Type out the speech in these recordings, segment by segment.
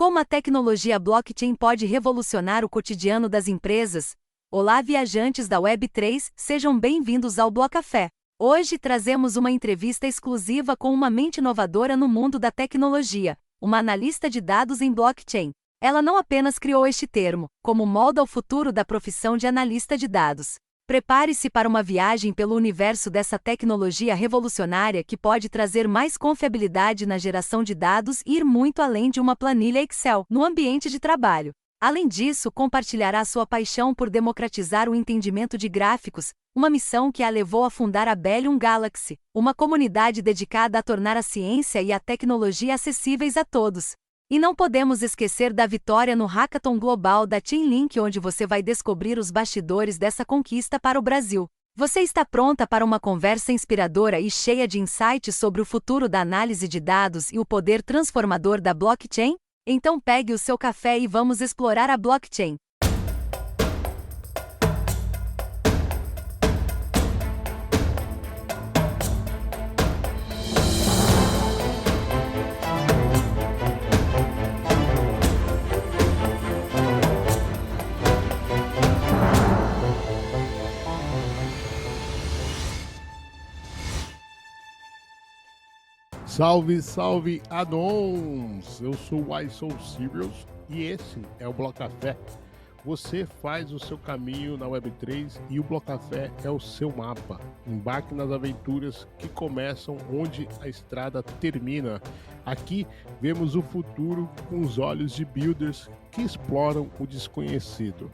Como a tecnologia blockchain pode revolucionar o cotidiano das empresas? Olá, viajantes da Web3, sejam bem-vindos ao Blocafé. Hoje trazemos uma entrevista exclusiva com uma mente inovadora no mundo da tecnologia, uma analista de dados em blockchain. Ela não apenas criou este termo, como molda o futuro da profissão de analista de dados. Prepare-se para uma viagem pelo universo dessa tecnologia revolucionária que pode trazer mais confiabilidade na geração de dados e ir muito além de uma planilha Excel no ambiente de trabalho. Além disso, compartilhará sua paixão por democratizar o entendimento de gráficos, uma missão que a levou a fundar a Bellium Galaxy, uma comunidade dedicada a tornar a ciência e a tecnologia acessíveis a todos. E não podemos esquecer da vitória no Hackathon Global da Chainlink, onde você vai descobrir os bastidores dessa conquista para o Brasil. Você está pronta para uma conversa inspiradora e cheia de insights sobre o futuro da análise de dados e o poder transformador da blockchain? Então pegue o seu café e vamos explorar a blockchain. Salve, salve, Adons! Eu sou o I Soul Sirius e esse é o Blocafé. Você faz o seu caminho na Web3 e o Blocafé é o seu mapa. Embarque nas aventuras que começam onde a estrada termina. Aqui vemos o futuro com os olhos de builders que exploram o desconhecido.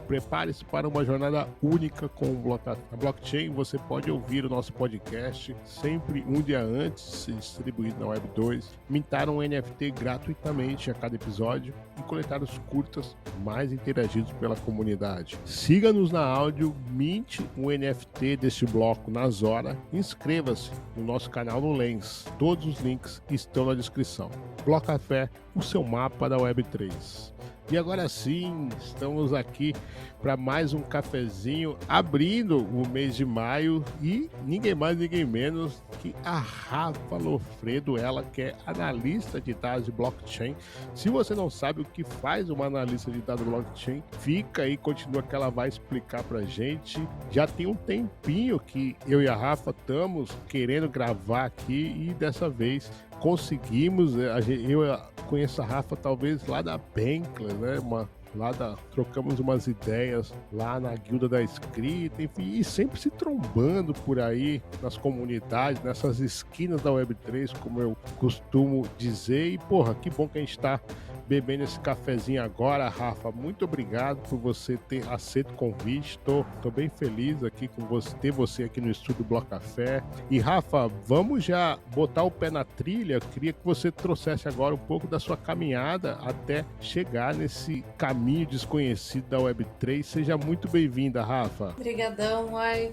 Prepare-se para uma jornada única com a blockchain. Você pode ouvir o nosso podcast sempre um dia antes, distribuído na Web2, mintar um NFT gratuitamente a cada episódio e coletar os curtas mais interagidos pela comunidade. Siga-nos na áudio, minte um NFT deste bloco nas horas, inscreva-se no nosso canal no Lens. Todos os links estão na descrição. Blocafé, o seu mapa da Web3. E agora sim, estamos aqui para mais um cafezinho, abrindo o mês de maio e ninguém mais, ninguém menos que a Rafa Lofredo, ela que é analista de dados de blockchain. Se você não sabe o que faz uma analista de dados de blockchain, fica aí, continua que ela vai explicar para a gente. Já tem um tempinho que eu e a Rafa estamos querendo gravar aqui e dessa vez conseguimos. Eu conheço a Rafa talvez lá da Bankless, né? Trocamos umas ideias lá na Guilda da Escrita, enfim, e sempre se trombando por aí nas comunidades, nessas esquinas da Web3, como eu costumo dizer. E, porra, que bom que a gente tá bebendo esse cafezinho agora, Rafa. Muito obrigado por você ter aceito o convite. Tô bem feliz aqui com você, ter você aqui no estúdio Blocafé. E, Rafa, vamos já botar o pé na trilha. Queria que você trouxesse agora um pouco da sua caminhada até chegar nesse caminho desconhecido da Web3. Seja muito bem-vinda, Rafa. Obrigadão, Uai.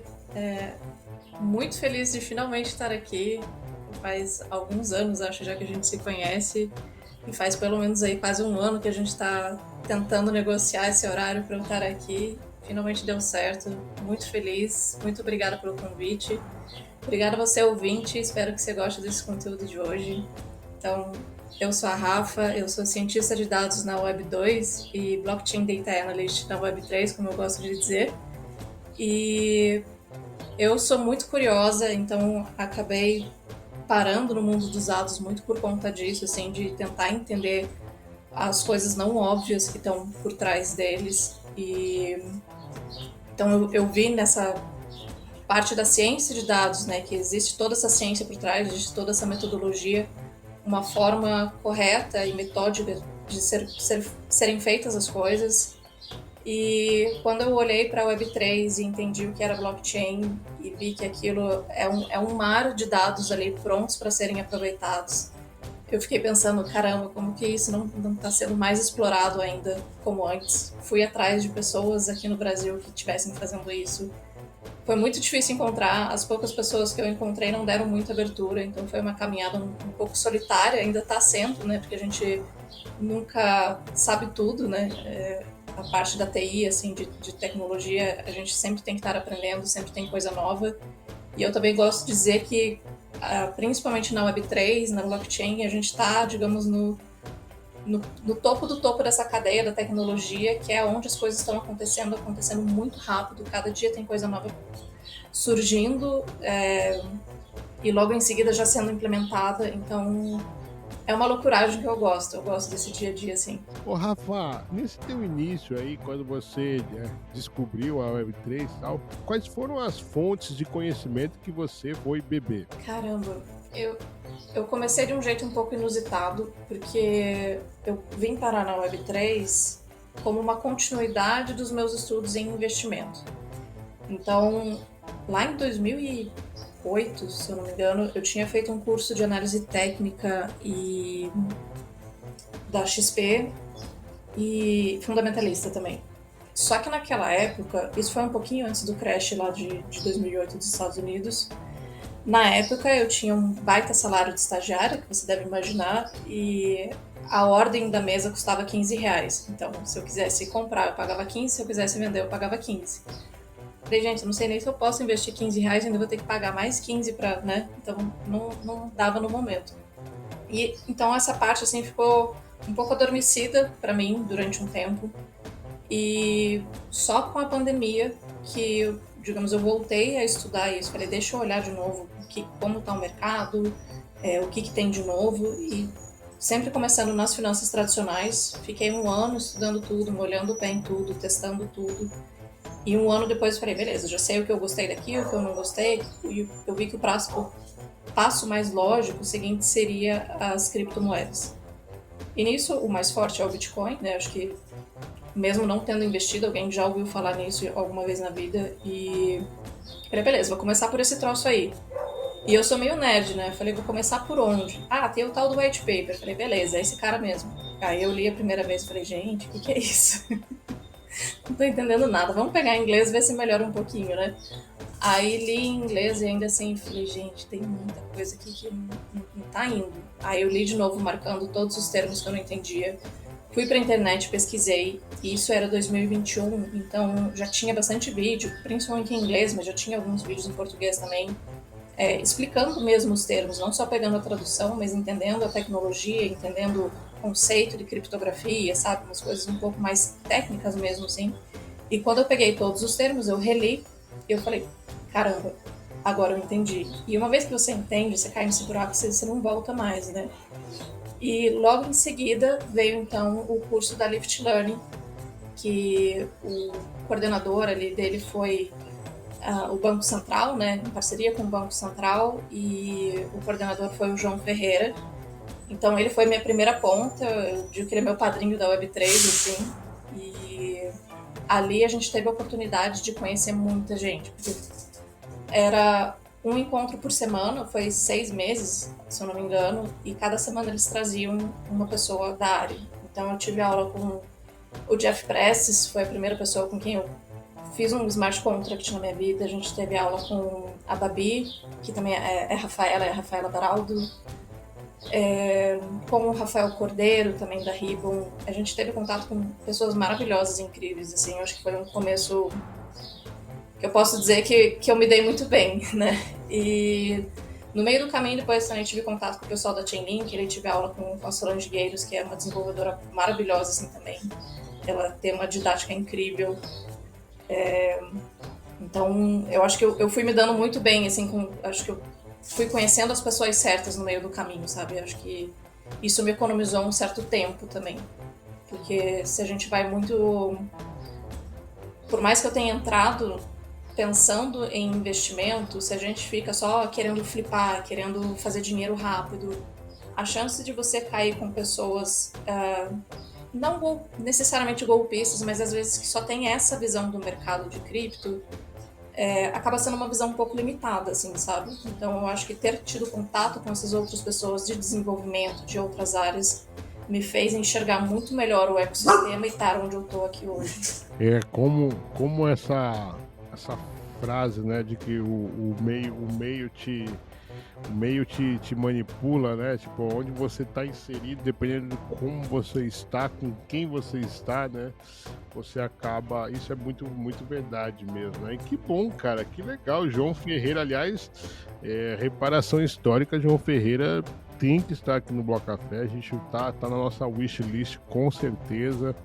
Muito feliz de finalmente estar aqui. Faz alguns anos, acho, já que a gente se conhece. E faz pelo menos aí quase um ano que a gente está tentando negociar esse horário para eu estar aqui. Finalmente deu certo. Muito feliz. Muito obrigada pelo convite. Obrigada a você, ouvinte. Espero que você goste desse conteúdo de hoje. Então, eu sou a Rafa, eu sou cientista de dados na Web2 e Blockchain Data Analyst na Web3, como eu gosto de dizer. E eu sou muito curiosa, então acabei parando no mundo dos dados muito por conta disso, assim, de tentar entender as coisas não óbvias que estão por trás deles. E então eu vi nessa parte da ciência de dados, né, que existe toda essa ciência por trás, existe toda essa metodologia, uma forma correta e metódica de serem feitas as coisas. E quando eu olhei para a Web3 e entendi o que era blockchain e vi que aquilo é um mar de dados ali prontos para serem aproveitados, eu fiquei pensando, caramba, como que isso não está sendo mais explorado ainda como antes? Fui atrás de pessoas aqui no Brasil que estivessem fazendo isso. Foi muito difícil encontrar, as poucas pessoas que eu encontrei não deram muita abertura, então foi uma caminhada um pouco solitária, ainda está sendo, né? Porque a gente nunca sabe tudo, né? A parte da TI, assim, de tecnologia, a gente sempre tem que estar aprendendo, sempre tem coisa nova. E eu também gosto de dizer que, principalmente na Web3, na blockchain, a gente está, digamos, no topo do topo dessa cadeia da tecnologia, que é onde as coisas estão acontecendo muito rápido. Cada dia tem coisa nova surgindo, e logo em seguida já sendo implementada. Então, é uma loucuragem que eu gosto. Eu gosto desse dia a dia, assim. Ô Rafa, nesse teu início aí, quando você descobriu a Web3 e tal, quais foram as fontes de conhecimento que você foi beber? Caramba, eu comecei de um jeito um pouco inusitado, porque eu vim parar na Web3 como uma continuidade dos meus estudos em investimento. Então, lá em 2008, se eu não me engano, eu tinha feito um curso de análise técnica da XP e fundamentalista também. Só que naquela época, isso foi um pouquinho antes do crash lá de 2008 dos Estados Unidos. Na época eu tinha um baita salário de estagiária, que você deve imaginar, e a ordem da mesa custava R$ 15. Então, se eu quisesse comprar, eu pagava 15, se eu quisesse vender, eu pagava 15. Falei, gente, eu não sei nem se eu posso investir R$ 15, ainda vou ter que pagar mais 15 para, né? Então, não dava no momento. E então essa parte assim ficou um pouco adormecida para mim durante um tempo. E só com a pandemia que, digamos, eu voltei a estudar isso. Falei, deixa eu olhar de novo como está o mercado, o que tem de novo. E sempre começando nas finanças tradicionais. Fiquei um ano estudando tudo, molhando o pé em tudo, testando tudo. E um ano depois eu falei, beleza, já sei o que eu gostei daqui, o que eu não gostei. E eu vi que o passo mais lógico, o seguinte, seria as criptomoedas. E nisso, o mais forte é o Bitcoin, né? Acho que mesmo não tendo investido, alguém já ouviu falar nisso alguma vez na vida. E falei, beleza, vou começar por esse troço aí. E eu sou meio nerd, né? Falei, vou começar por onde? Ah, tem o tal do white paper. Falei, beleza, é esse cara mesmo. Aí eu li a primeira vez e falei, gente, o que é isso? Não tô entendendo nada. Vamos pegar em inglês e ver se melhora um pouquinho, né? Aí li em inglês e ainda assim falei, gente, tem muita coisa aqui que não tá indo. Aí eu li de novo, marcando todos os termos que eu não entendia. Fui pra internet, pesquisei, e isso era 2021, então já tinha bastante vídeo, principalmente em inglês, mas já tinha alguns vídeos em português também, explicando mesmo os termos, não só pegando a tradução, mas entendendo a tecnologia, entendendo o conceito de criptografia, sabe? Umas coisas um pouco mais técnicas mesmo, assim. E quando eu peguei todos os termos, eu reli, e eu falei, caramba, agora eu entendi. E uma vez que você entende, você cai nesse buraco, você não volta mais, né? E logo em seguida veio então o curso da Lift Learning, que o coordenador ali dele foi o Banco Central, né, em parceria com o Banco Central, e o coordenador foi o João Ferreira. Então ele foi minha primeira ponta, eu digo que ele é meu padrinho da Web3, assim, e ali a gente teve a oportunidade de conhecer muita gente, porque era um encontro por semana, foi 6 meses, se eu não me engano, e cada semana eles traziam uma pessoa da área. Então eu tive aula com o Jeff Prestes, foi a primeira pessoa com quem eu fiz um smart contract na minha vida. A gente teve aula com a Babi, que também é a Rafaela Baraldo, com o Rafael Cordeiro, também da Ribbon. A gente teve contato com pessoas maravilhosas e incríveis, assim, eu acho que foi um começo que eu posso dizer que eu me dei muito bem, né? E no meio do caminho, depois também tive contato com o pessoal da Chainlink, ele tive aula com a Solange Gueiros, que é uma desenvolvedora maravilhosa, assim, também. Ela tem uma didática incrível. Então, eu acho que eu fui me dando muito bem, assim, acho que eu fui conhecendo as pessoas certas no meio do caminho, sabe? Eu acho que isso me economizou um certo tempo também. Porque se a gente vai muito... Por mais que eu tenha entrado pensando em investimento, se a gente fica só querendo flipar, querendo fazer dinheiro rápido, a chance de você cair com pessoas, não necessariamente golpistas, mas às vezes que só tem essa visão do mercado de cripto, acaba sendo uma visão um pouco limitada, assim, sabe? Então eu acho que ter tido contato com essas outras pessoas de desenvolvimento, de outras áreas, me fez enxergar muito melhor o ecossistema e estar onde eu estou aqui hoje. Como essa frase, né, de que o meio te manipula, né? Tipo, onde você está inserido, dependendo de como você está, com quem você está, né? Você acaba... Isso é muito, muito verdade mesmo, né? E que bom, cara, que legal. João Ferreira, aliás, reparação histórica, João Ferreira tem que estar aqui no Bloco Café. A gente tá na nossa wishlist com certeza,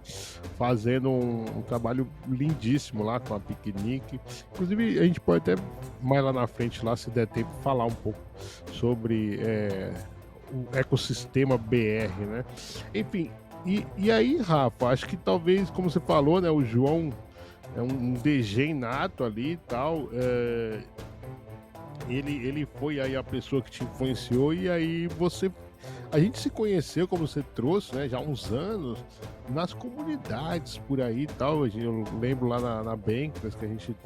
fazendo um trabalho lindíssimo lá com a piquenique. Inclusive, a gente pode até mais lá na frente, lá, se der tempo, falar um pouco sobre o ecossistema BR, né? Enfim, e aí, Rafa, acho que talvez, como você falou, né, o João é um DG nato ali e tal. Ele foi aí a pessoa que te influenciou e aí a gente se conheceu, como você trouxe, né, já há uns anos, nas comunidades por aí e tal. Eu lembro lá na Bankers que a gente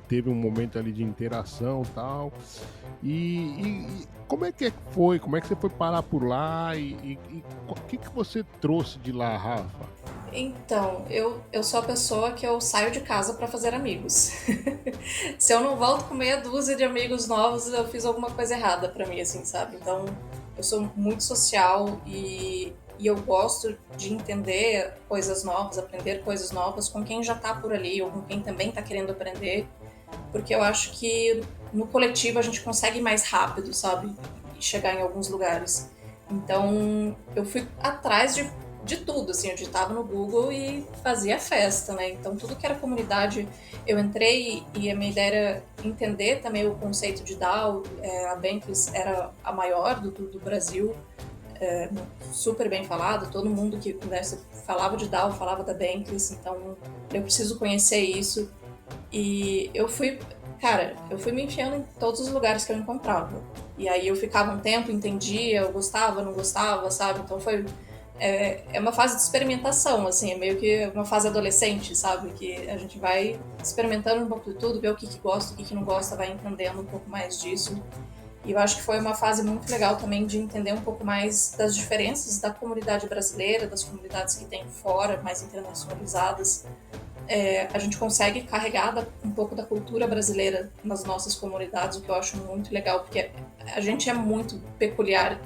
teve um momento ali de interação e tal. E como é que foi? Como é que você foi parar por lá? E o que você trouxe de lá, Rafa? Então, eu sou a pessoa que eu saio de casa para fazer amigos. Se eu não volto com meia dúzia de amigos novos, eu fiz alguma coisa errada para mim, assim, sabe? Então, eu sou muito social e eu gosto de entender coisas novas, aprender coisas novas com quem já tá por ali ou com quem também tá querendo aprender, porque eu acho que no coletivo a gente consegue ir mais rápido, sabe? E chegar em alguns lugares. Então, eu fui atrás de tudo, assim, eu digitava no Google e fazia festa, né? Então, tudo que era comunidade, eu entrei e a minha ideia era entender também o conceito de DAO. A Bankless era a maior do Brasil, super bem falada, todo mundo que falava de DAO, falava da Bankless, então eu preciso conhecer isso. E eu fui me enfiando em todos os lugares que eu encontrava. E aí eu ficava um tempo, entendia, eu gostava, não gostava, sabe? Então é uma fase de experimentação, assim, é meio que uma fase adolescente, sabe? Que a gente vai experimentando um pouco de tudo, ver o que gosta, o que não gosta, vai entendendo um pouco mais disso. E eu acho que foi uma fase muito legal também de entender um pouco mais das diferenças da comunidade brasileira, das comunidades que tem fora, mais internacionalizadas. A gente consegue carregar um pouco da cultura brasileira nas nossas comunidades, o que eu acho muito legal, porque a gente é muito peculiar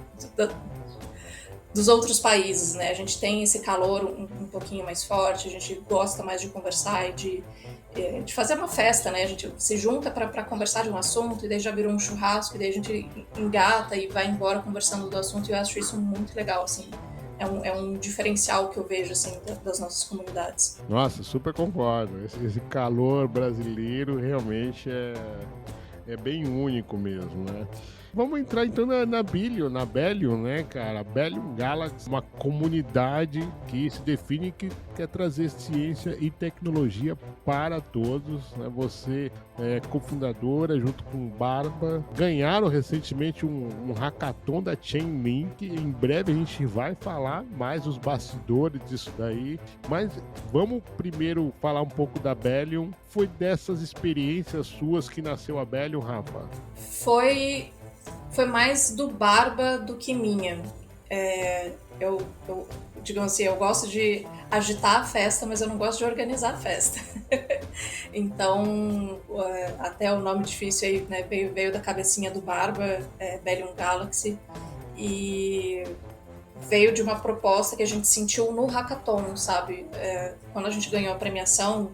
dos outros países, né? A gente tem esse calor um pouquinho mais forte, a gente gosta mais de conversar e de fazer uma festa, né? A gente se junta para conversar de um assunto e daí já virou um churrasco e daí a gente engata e vai embora conversando do assunto, e eu acho isso muito legal, assim. É um diferencial que eu vejo, assim, das nossas comunidades. Nossa, super concordo. Esse calor brasileiro realmente é bem único mesmo, né? Vamos entrar então na Bellion, né, cara? Bellion Galaxy, uma comunidade que se define que quer trazer ciência e tecnologia para todos, né? Você é cofundadora junto com Barba. Ganharam recentemente um hackathon da Chainlink. Em breve a gente vai falar mais os bastidores disso daí. Mas vamos primeiro falar um pouco da Bellion. Foi dessas experiências suas que nasceu a Bellion, Rafa? Foi mais do Barba do que minha. Eu, digamos assim, eu gosto de agitar a festa, mas eu não gosto de organizar a festa. Então, até o nome difícil aí, né, veio da cabecinha do Barba, Bellion Galaxy, e veio de uma proposta que a gente sentiu no hackathon, sabe? Quando a gente ganhou a premiação,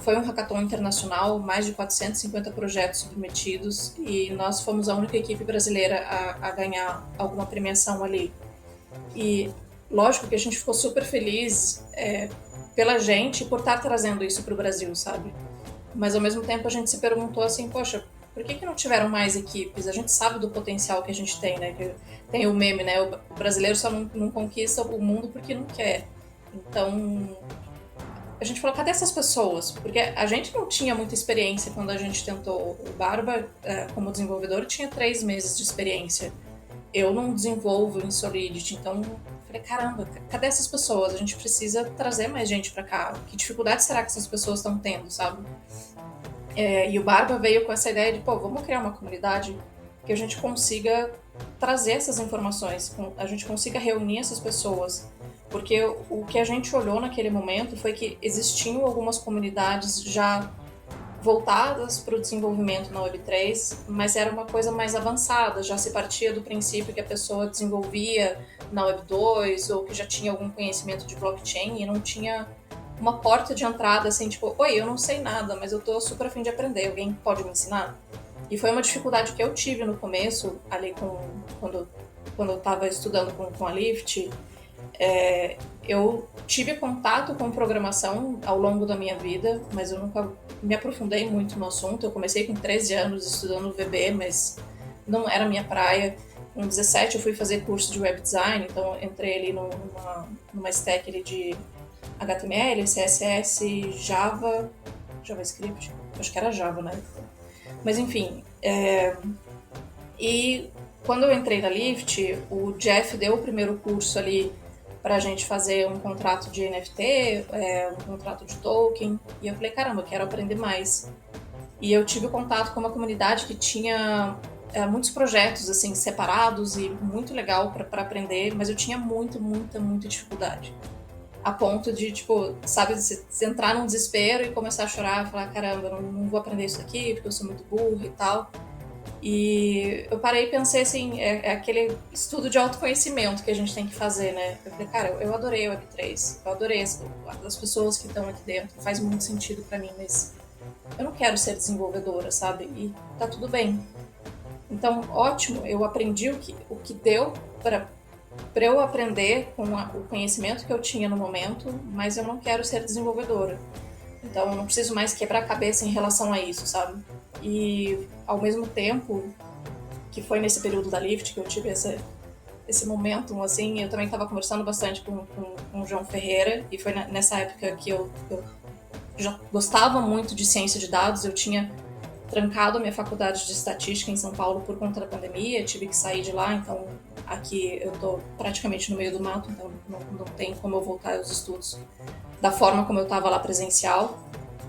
foi um hackathon internacional, mais de 450 projetos submetidos, e nós fomos a única equipe brasileira a ganhar alguma premiação ali. E lógico que a gente ficou super feliz pela gente por estar trazendo isso para o Brasil, sabe? Mas ao mesmo tempo a gente se perguntou assim, poxa, por que não tiveram mais equipes? A gente sabe do potencial que a gente tem, né? Que tem o meme, né? O brasileiro só não conquista o mundo porque não quer. Então a gente falou, cadê essas pessoas? Porque a gente não tinha muita experiência quando a gente tentou. O Barba, como desenvolvedor, tinha 3 meses de experiência. Eu não desenvolvo em Solidity, então falei, caramba, cadê essas pessoas? A gente precisa trazer mais gente pra cá. Que dificuldade será que essas pessoas estão tendo, sabe? E o Barba veio com essa ideia de, vamos criar uma comunidade que a gente consiga trazer essas informações, a gente consiga reunir essas pessoas. Porque o que a gente olhou naquele momento foi que existiam algumas comunidades já voltadas para o desenvolvimento na Web3, mas era uma coisa mais avançada, já se partia do princípio que a pessoa desenvolvia na Web2 ou que já tinha algum conhecimento de blockchain e não tinha uma porta de entrada assim, tipo, oi, eu não sei nada, mas eu tô super a fim de aprender, alguém pode me ensinar? E foi uma dificuldade que eu tive no começo, ali quando eu estava estudando com a Lift. Eu tive contato com programação ao longo da minha vida, mas eu nunca me aprofundei muito no assunto. Eu comecei com 13 anos estudando VB, mas não era minha praia. Com 17 eu fui fazer curso de web design, então entrei ali numa stack ali de HTML, CSS, Java, JavaScript, acho que era Java, né? Mas enfim, e quando eu entrei na Lyft, o Jeff deu o primeiro curso ali pra gente fazer um contrato de NFT, um contrato de token, e eu falei, caramba, eu quero aprender mais. E eu tive contato com uma comunidade que tinha muitos projetos assim separados e muito legal para aprender, mas eu tinha muita dificuldade. A ponto de, tipo, sabe, você entrar num desespero e começar a chorar, falar, caramba, não vou aprender isso aqui porque eu sou muito burro e tal. E eu parei e pensei assim, é aquele estudo de autoconhecimento que a gente tem que fazer, né? Eu falei, cara, eu adorei o Web3, eu adorei as pessoas que estão aqui dentro, faz muito sentido pra mim, mas eu não quero ser desenvolvedora, sabe? E tá tudo bem. Então, ótimo, eu aprendi o que deu para eu aprender com o conhecimento que eu tinha no momento, mas eu não quero ser desenvolvedora. Então, eu não preciso mais quebrar a cabeça em relação a isso, sabe? E, ao mesmo tempo, que foi nesse período da Lyft que eu tive esse momento, assim, eu também estava conversando bastante com o João Ferreira, e foi nessa época que eu já gostava muito de ciência de dados. Eu tinha trancado a minha faculdade de estatística em São Paulo por conta da pandemia, tive que sair de lá, então aqui eu tô praticamente no meio do mato, então não tem como eu voltar aos estudos da forma como eu estava lá presencial.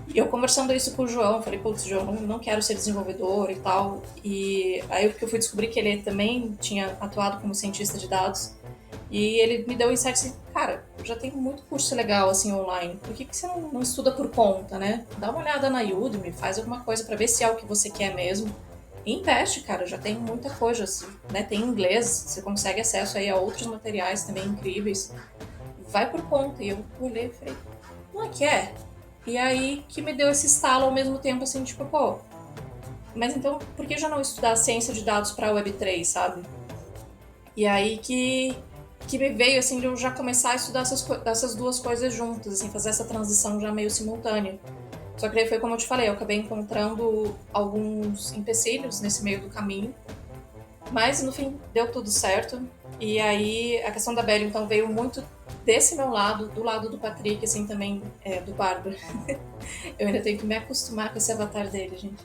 E eu conversando isso com o João, eu falei, putz, João, não quero ser desenvolvedor e tal. E aí eu fui descobrir que ele também tinha atuado como cientista de dados. E ele me deu o insight assim, cara, já tem muito curso legal assim online, por que você não estuda por conta, né? Dá uma olhada na Udemy, faz alguma coisa para ver se é o que você quer mesmo. E investe, cara, já tem muita coisa, né? Tem inglês, você consegue acesso aí a outros materiais também incríveis. Vai por conta. E eu olhei e falei, não é que é? E aí que me deu esse estalo ao mesmo tempo, assim, tipo, pô, mas então por que já não estudar ciência de dados para Web3, sabe? E aí que me veio, assim, de eu já começar a estudar essas duas coisas juntas, assim, fazer essa transição já meio simultânea. Só que aí foi como eu te falei, eu acabei encontrando alguns empecilhos nesse meio do caminho, mas no fim deu tudo certo. E aí a questão da Belly, então, veio muito desse meu lado, do lado do Patrick, assim, também, do Bárbaro. Eu ainda tenho que me acostumar com esse avatar dele, gente.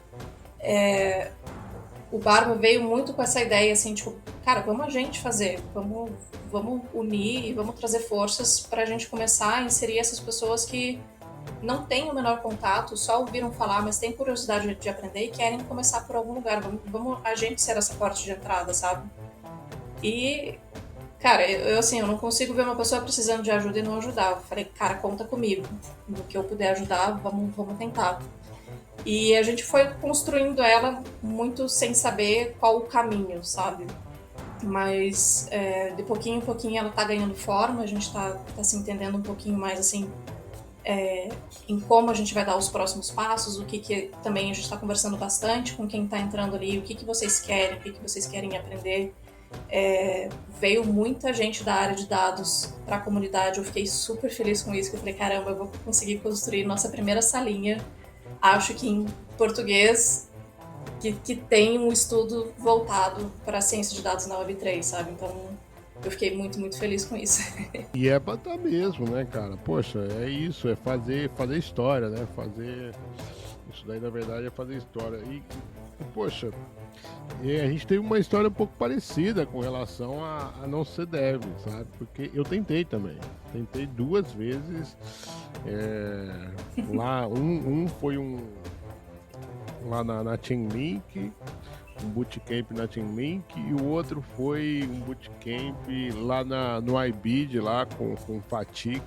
O Bárbaro veio muito com essa ideia, assim, tipo, cara, vamos a gente fazer, vamos unir e vamos trazer forças pra gente começar a inserir essas pessoas que não têm o menor contato, só ouviram falar, mas têm curiosidade de aprender e querem começar por algum lugar. Vamos a gente ser essa porta de entrada, sabe? E, cara, eu assim, eu não consigo ver uma pessoa precisando de ajuda e não ajudar. Eu falei, cara, conta comigo. No que eu puder ajudar, vamos tentar. E a gente foi construindo ela muito sem saber qual o caminho, sabe? Mas de pouquinho em pouquinho ela tá ganhando forma, a gente tá se entendendo um pouquinho mais, assim, em como a gente vai dar os próximos passos, o que também a gente está conversando bastante com quem está entrando ali, o que vocês querem, o que vocês querem aprender. Veio muita gente da área de dados para a comunidade, eu fiquei super feliz com isso, que eu falei, caramba, eu vou conseguir construir nossa primeira salinha, acho que em português, que tem um estudo voltado para a ciência de dados na Web3, sabe? Então eu fiquei muito, muito feliz com isso. E é pra tá mesmo, né, cara? Poxa, é isso, é fazer história, né? Isso daí, na verdade, é fazer história. E poxa, a gente teve uma história um pouco parecida com relação a não ser dev, sabe? Porque eu tentei também. Tentei 2 vezes. Lá, foi lá na Chainlink, um bootcamp na Chainlink, e o outro foi um bootcamp lá no iBid, lá com o Fatik.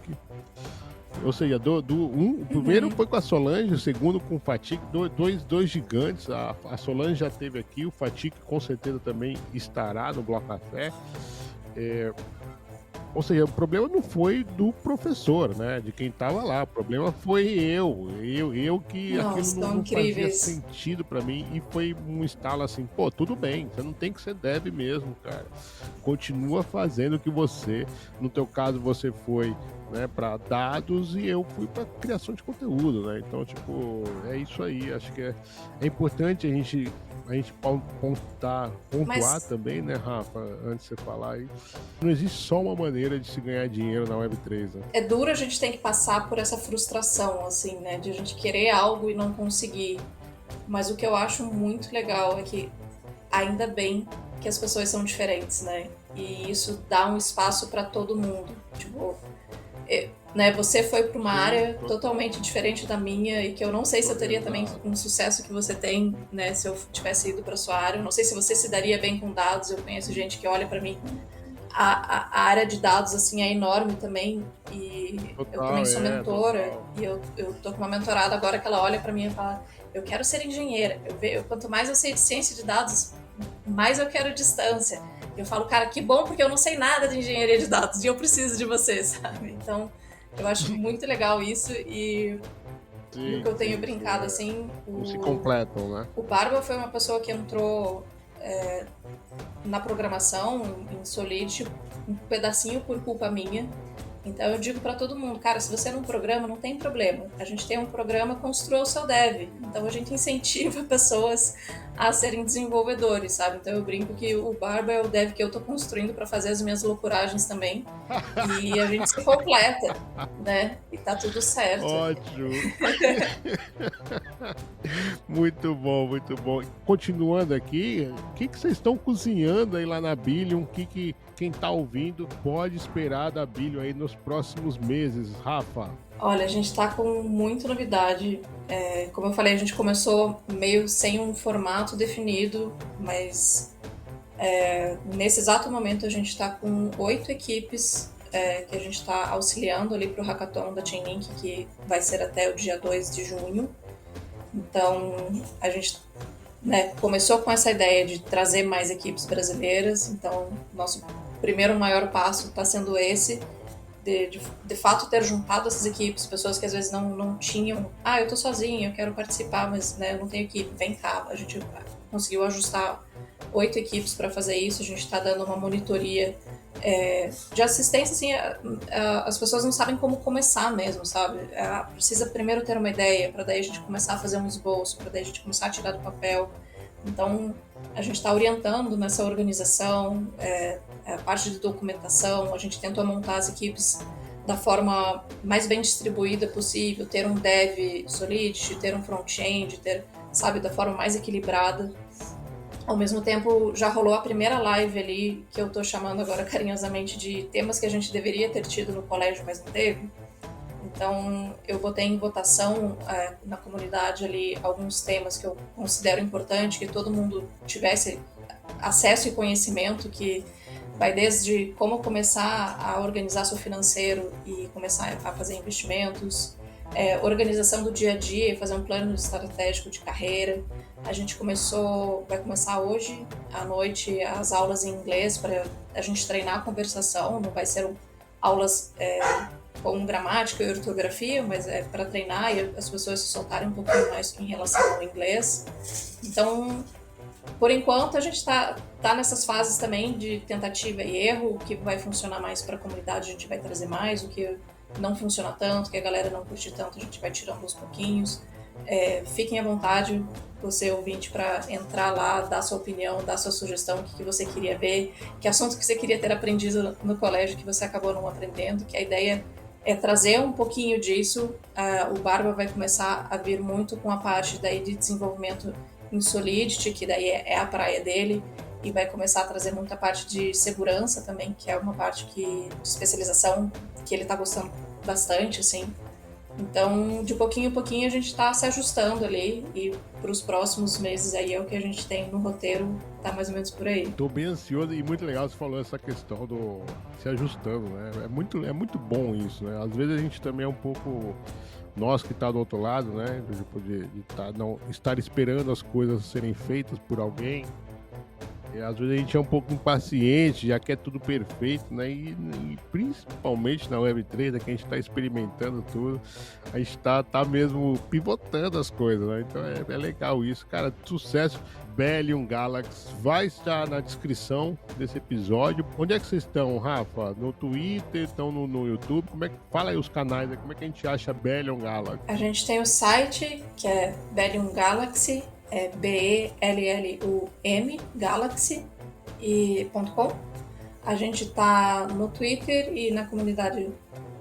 Ou seja, o primeiro foi com a Solange, o segundo com o Fatik, dois gigantes. A Solange já esteve aqui, o Fatik com certeza também estará no Bloco Café. Ou seja, o problema não foi do professor, né? De quem estava lá. O problema foi eu que aquilo Nossa, tão não fazia incríveis. sentido para mim e foi um estalo assim, pô, tudo bem, você não tem que ser dev mesmo, cara. Continua fazendo o que você, no teu caso você foi, né, para dados e eu fui para criação de conteúdo, né? Então, tipo, é isso aí. Acho que é importante a gente pontuar Mas também, né, Rafa, antes de você falar aí, não existe só uma maneira de se ganhar dinheiro na Web3, né? é duro a gente ter que passar por essa frustração, assim, né? De a gente querer algo e não conseguir. Mas o que eu acho muito legal é que, ainda bem que as pessoas são diferentes, né? E isso dá um espaço para todo mundo. Tipo, né, você foi para uma Sim, área totalmente diferente da minha e que eu não sei se eu teria também exato. um sucesso que você tem, né, se eu tivesse ido para sua área. Eu não sei se você se daria bem com dados. Eu conheço gente que olha para mim. A área de dados assim é enorme também e eu também Total, sou mentora total. e eu tô com uma mentorada agora que ela olha para mim e fala: eu quero ser engenheira. Quanto mais eu sei de ciência de dados, mais eu quero distância. E eu falo, cara, que bom, porque eu não sei nada de engenharia de dados e eu preciso de você, sabe? Então, eu acho muito legal isso e o que Sim, eu tenho sim, sim. brincado, assim, Não se completam, né? o Barba foi uma pessoa que entrou na programação, em Solid, um pedacinho por culpa minha. Então eu digo para todo mundo, cara, se você não programa, não tem problema. A gente tem um programa, construa o seu dev. Então a gente incentiva pessoas a serem desenvolvedores, sabe? Então eu brinco que o Barba é o dev que eu tô construindo para fazer as minhas loucuragens também. E a gente se completa, né? E tá tudo certo. Ótimo. Muito bom, muito bom. Continuando aqui, o que vocês estão cozinhando aí lá na Billion? O que quem tá ouvindo pode esperar da Billion aí nos próximos meses, Rafa? Olha, a gente tá com muita novidade. Como eu falei, a gente começou meio sem um formato definido, mas nesse exato momento a gente está com 8 equipes que a gente está auxiliando ali para o Hackathon da Chainlink, que vai ser até o dia 2 de junho. Então, a gente, né, começou com essa ideia de trazer mais equipes brasileiras. Então, nosso primeiro maior passo está sendo esse, de fato ter juntado essas equipes, pessoas que às vezes não tinham, eu tô sozinha, eu quero participar, mas né, eu não tenho equipe, vem cá. A gente conseguiu ajustar 8 equipes para fazer isso, a gente está dando uma monitoria de assistência, assim, as pessoas não sabem como começar mesmo, sabe? Precisa primeiro ter uma ideia, para daí a gente começar a fazer um esboço, para daí a gente começar a tirar do papel. Então, a gente está orientando nessa organização, a parte de documentação, a gente tentou montar as equipes da forma mais bem distribuída possível, ter um dev Solidity, ter um front-end, sabe, da forma mais equilibrada. Ao mesmo tempo, já rolou a primeira live ali, que eu tô chamando agora carinhosamente de temas que a gente deveria ter tido no colégio, mas não teve. Então, eu botei em votação na comunidade ali alguns temas que eu considero importante que todo mundo tivesse acesso e conhecimento, que vai desde como começar a organizar seu financeiro e começar a fazer investimentos, organização do dia a dia, fazer um plano estratégico de carreira. A gente vai começar hoje à noite as aulas em inglês para a gente treinar a conversação, não vai ser aulas com gramática e ortografia, mas é para treinar e as pessoas se soltarem um pouquinho mais em relação ao inglês. Então, por enquanto, a gente está nessas fases também de tentativa e erro. O que vai funcionar mais para a comunidade, a gente vai trazer mais. O que não funciona tanto, que a galera não curte tanto, a gente vai tirando aos pouquinhos. Fiquem à vontade, você ouvinte, para entrar lá, dar sua opinião, dar sua sugestão, o que você queria ver, que assunto que você queria ter aprendido no colégio que você acabou não aprendendo, que a ideia é trazer um pouquinho disso. O Barba vai começar a vir muito com a parte daí de desenvolvimento em Solidity, que daí é a praia dele, e vai começar a trazer muita parte de segurança também, que é uma parte de especialização que ele está gostando bastante, assim. Então, de pouquinho em pouquinho, a gente está se ajustando ali, e para os próximos meses aí é o que a gente tem no roteiro, tá mais ou menos por aí. Tô bem ansioso e muito legal você falou essa questão do se ajustando, né? É muito bom isso, né? Às vezes a gente também é um pouco, nós que tá do outro lado, né? Tipo, de não estar esperando as coisas serem feitas por alguém. Às vezes a gente é um pouco impaciente, já quer tudo perfeito, né? E principalmente na Web3, né, que a gente está experimentando tudo, a gente tá mesmo pivotando as coisas, né? Então é legal isso. Cara, sucesso. Bellium Galaxy vai estar na descrição desse episódio. Onde é que vocês estão, Rafa? No Twitter, estão no YouTube? Fala aí os canais, né? Como é que a gente acha Bellium Galaxy? A gente tem o site, que é Bellium Galaxy, é BELLUM Galaxy.com. A gente tá no Twitter e na comunidade,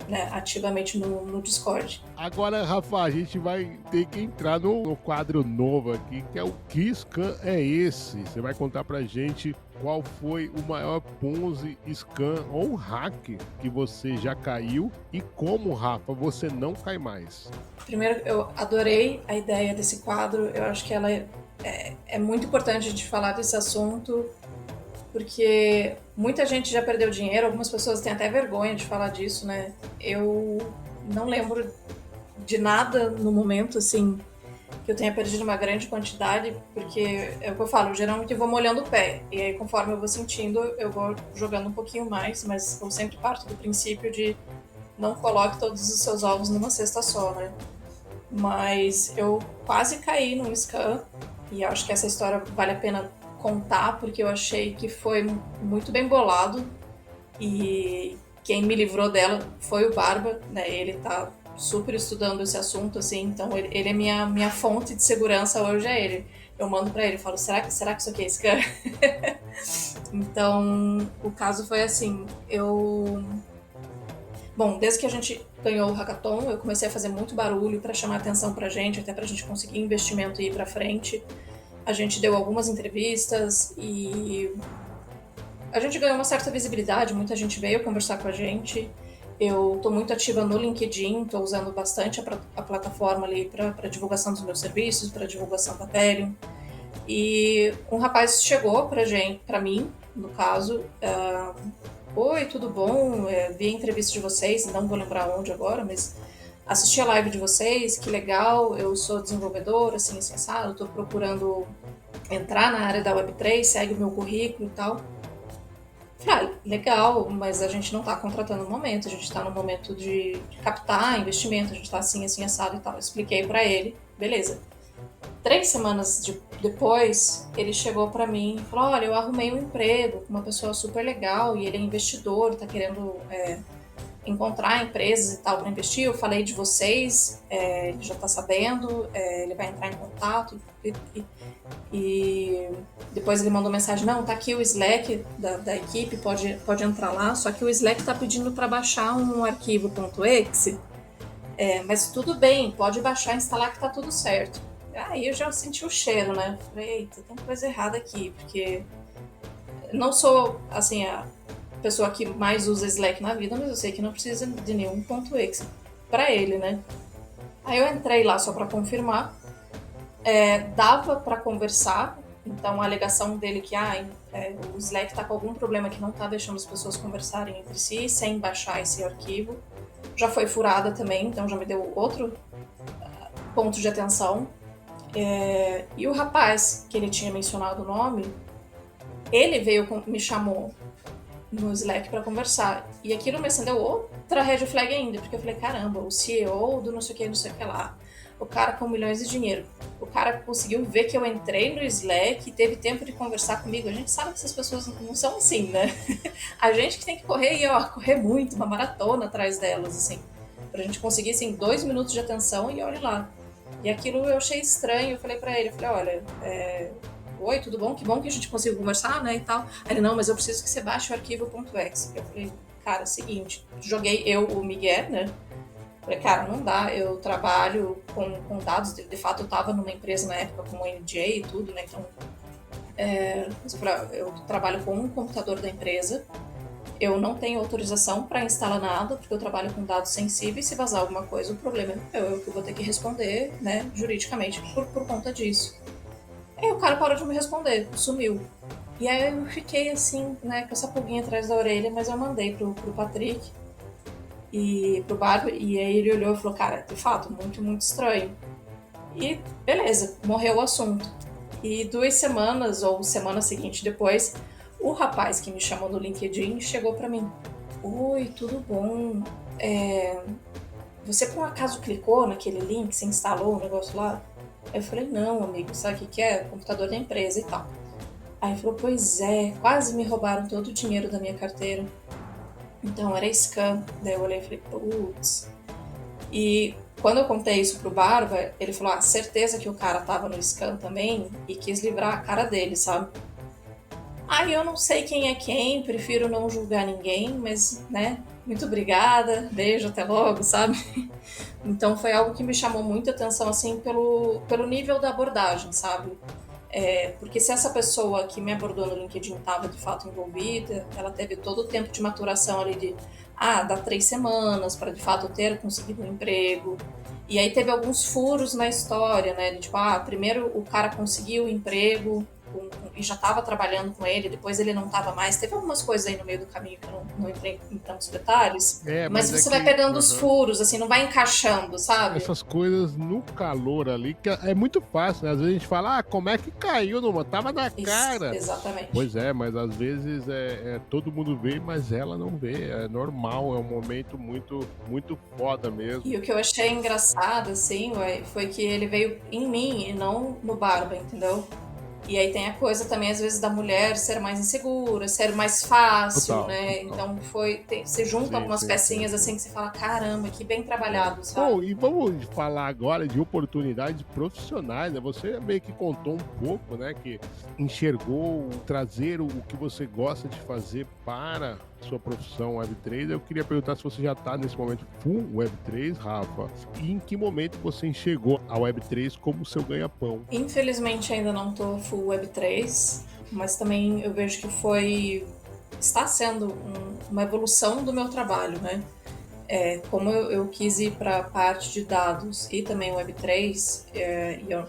né, ativamente no Discord. Agora, Rafa, a gente vai ter que entrar no quadro novo aqui, que é o Que Scam é Esse? Você vai contar pra gente qual foi o maior Ponzi, scam ou hack que você já caiu e como, Rafa, você não cai mais. Primeiro, eu adorei a ideia desse quadro. Eu acho que ela é muito importante de falar desse assunto, porque muita gente já perdeu dinheiro, algumas pessoas têm até vergonha de falar disso, né? Eu não lembro de nada no momento, assim, que eu tenha perdido uma grande quantidade, porque é o que eu falo, geralmente eu vou molhando o pé, e aí conforme eu vou sentindo, eu vou jogando um pouquinho mais, mas eu sempre parto do princípio de não coloque todos os seus ovos numa cesta só, né? Mas eu quase caí num scam, e acho que essa história vale a pena contar, porque eu achei que foi muito bem bolado, e quem me livrou dela foi o Barba, né? Ele tá super estudando esse assunto, assim, então ele é minha fonte de segurança hoje, é ele. Eu mando pra ele, falo, será que isso aqui é scam? Então, o caso foi assim, Bom, desde que a gente ganhou o Hackathon, eu comecei a fazer muito barulho para chamar atenção pra gente, até pra gente conseguir investimento e ir pra frente. A gente deu algumas entrevistas e a gente ganhou uma certa visibilidade, muita gente veio conversar com a gente. Eu estou muito ativa no LinkedIn, estou usando bastante a plataforma ali para divulgação dos meus serviços, para divulgação da Bellium. E um rapaz chegou para mim, no caso, oi, tudo bom? Vi a entrevista de vocês, não vou lembrar onde agora, mas assisti a live de vocês, que legal, eu sou desenvolvedora, assim, assado, estou procurando entrar na área da Web3, segue o meu currículo e tal. Legal, mas a gente não está contratando no momento, a gente está no momento de captar investimento, a gente está assim, assado e tal. Eu expliquei para ele, beleza. 3 semanas depois, ele chegou para mim e falou, olha, eu arrumei um emprego com uma pessoa super legal e ele é investidor, está querendo encontrar empresas e tal para investir. Eu falei de vocês, ele já está sabendo, ele vai entrar em contato e depois ele mandou mensagem, não, tá aqui o Slack da equipe, pode entrar lá, só que o Slack tá pedindo para baixar um arquivo .exe, mas tudo bem, pode baixar, instalar que tá tudo certo. Aí eu já senti o cheiro, né? Falei, eita, tem coisa errada aqui, porque não sou, assim, a pessoa que mais usa Slack na vida, mas eu sei que não precisa de nenhum .exe para ele, né? Aí eu entrei lá só para confirmar, dava para conversar, então a alegação dele que o Slack está com algum problema que não está deixando as pessoas conversarem entre si sem baixar esse arquivo, já foi furada também, então já me deu outro ponto de atenção. E o rapaz, que ele tinha mencionado o nome, ele me chamou no Slack para conversar, e aquilo me acendeu outra red flag ainda, porque eu falei, caramba, o CEO do não sei o que lá, o cara com milhões de dinheiro, o cara conseguiu ver que eu entrei no Slack e teve tempo de conversar comigo. A gente sabe que essas pessoas não são assim, né? A gente que tem que correr correr muito, uma maratona atrás delas, assim, pra gente conseguir, assim, 2 minutos de atenção e olha lá. E aquilo eu achei estranho, eu falei pra ele, olha, oi, tudo bom? Que bom que a gente conseguiu conversar, né, e tal. Aí ele, não, mas eu preciso que você baixe o arquivo .exe. Eu falei, cara, seguinte, joguei o Miguel, né? Falei, cara, não dá, eu trabalho com dados, de fato eu tava numa empresa na época com o NJ e tudo, né, então eu trabalho com um computador da empresa, eu não tenho autorização para instalar nada, porque eu trabalho com dados sensíveis, se vazar alguma coisa, o problema é eu que vou ter que responder, né, juridicamente por conta disso. Aí o cara parou de me responder, sumiu. E aí eu fiquei assim, né, com essa pulguinha atrás da orelha, mas eu mandei pro Patrick e pro Barba, e aí ele olhou e falou, cara, de fato, muito, muito estranho. E beleza, morreu o assunto. E 2 semanas ou semana seguinte depois, o rapaz que me chamou no LinkedIn chegou para mim. Oi, tudo bom? Você por um acaso clicou naquele link, você instalou o negócio lá? Aí eu falei, não, amigo, sabe o que é? O computador da empresa e tal. Aí ele falou, pois é, quase me roubaram todo o dinheiro da minha carteira. Então era scam. Daí eu olhei e falei, putz. E quando eu contei isso pro Barba, ele falou, certeza que o cara tava no scam também e quis livrar a cara dele, sabe? Aí eu não sei quem é quem, prefiro não julgar ninguém, mas, né, muito obrigada, beijo, até logo, sabe? Então foi algo que me chamou muita atenção, assim, pelo nível da abordagem, sabe? Porque se essa pessoa que me abordou no LinkedIn estava de fato envolvida, ela teve todo o tempo de maturação ali de, dá 3 semanas para de fato ter conseguido um emprego. E aí teve alguns furos na história, né? De, tipo, primeiro o cara conseguiu o emprego e já estava trabalhando com ele, depois ele não estava mais. Teve algumas coisas aí no meio do caminho que eu não entrei em tantos detalhes. Mas você vai pegando os furos, assim, não vai encaixando, sabe? Essas coisas no calor ali, que é muito fácil, né? Às vezes a gente fala, como é que caiu, numa? Tava na cara. Exatamente. Pois é, mas às vezes todo mundo vê, mas ela não vê. É normal, é um momento muito, muito foda mesmo. E o que eu achei engraçado, assim, foi que ele veio em mim e não no Barba, entendeu? E aí tem a coisa também, às vezes, da mulher ser mais insegura, ser mais fácil, Total, né? total. Então, você junta algumas pecinhas assim que você fala, caramba, que bem trabalhado, sabe? Bom, e vamos falar agora de oportunidades profissionais, né? Você meio que contou um pouco, né? Que enxergou trazer o que você gosta de fazer para sua profissão Web3. Eu queria perguntar se você já está nesse momento full Web3, Rafa, e em que momento você enxergou a Web3 como seu ganha-pão? Infelizmente ainda não estou full Web3, mas também eu vejo que está sendo uma evolução do meu trabalho, né? Como eu quis ir para a parte de dados e também Web3, e eu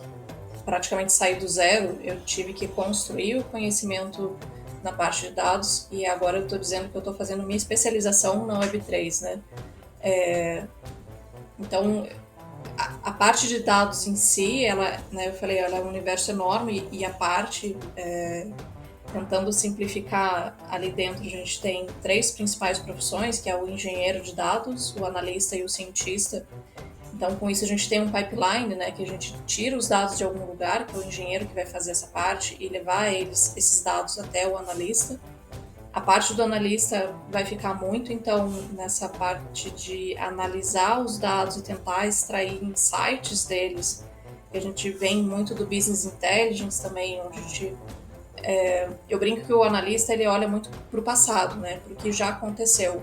praticamente saí do zero, eu tive que construir o conhecimento na parte de dados e agora eu estou dizendo que eu estou fazendo minha especialização na Web3, né? Então, a parte de dados em si, ela, né, eu falei, ela é um universo enorme e a parte, tentando simplificar, ali dentro a gente tem 3 principais profissões, que é o engenheiro de dados, o analista e o cientista. Então, com isso a gente tem um pipeline, né, que a gente tira os dados de algum lugar, que é o engenheiro que vai fazer essa parte e levar esses dados até o analista. A parte do analista vai ficar muito, então, nessa parte de analisar os dados e tentar extrair insights deles. A gente vem muito do business intelligence também, onde a gente, eu brinco que o analista ele olha muito para o passado, né, para o que já aconteceu.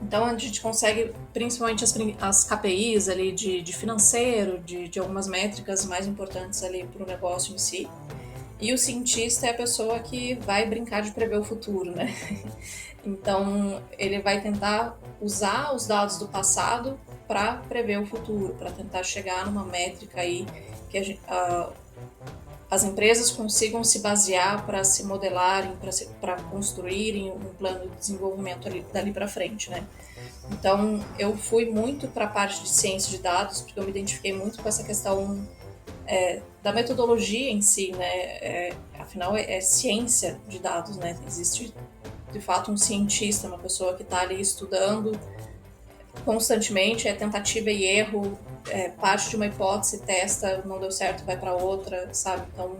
Então a gente consegue, principalmente as KPIs ali de financeiro, de algumas métricas mais importantes ali para o negócio em si. E o cientista é a pessoa que vai brincar de prever o futuro, né? Então, ele vai tentar usar os dados do passado para prever o futuro, para tentar chegar numa métrica aí que as empresas consigam se basear para se modelarem, para construírem um plano de desenvolvimento dali para frente, né? Então, eu fui muito para a parte de ciência de dados, porque eu me identifiquei muito com essa questão da metodologia em si, né? Afinal, é ciência de dados, né? Existe, de fato, um cientista, uma pessoa que está ali estudando constantemente, tentativa e erro, parte de uma hipótese, testa, não deu certo, vai para outra, sabe? Então,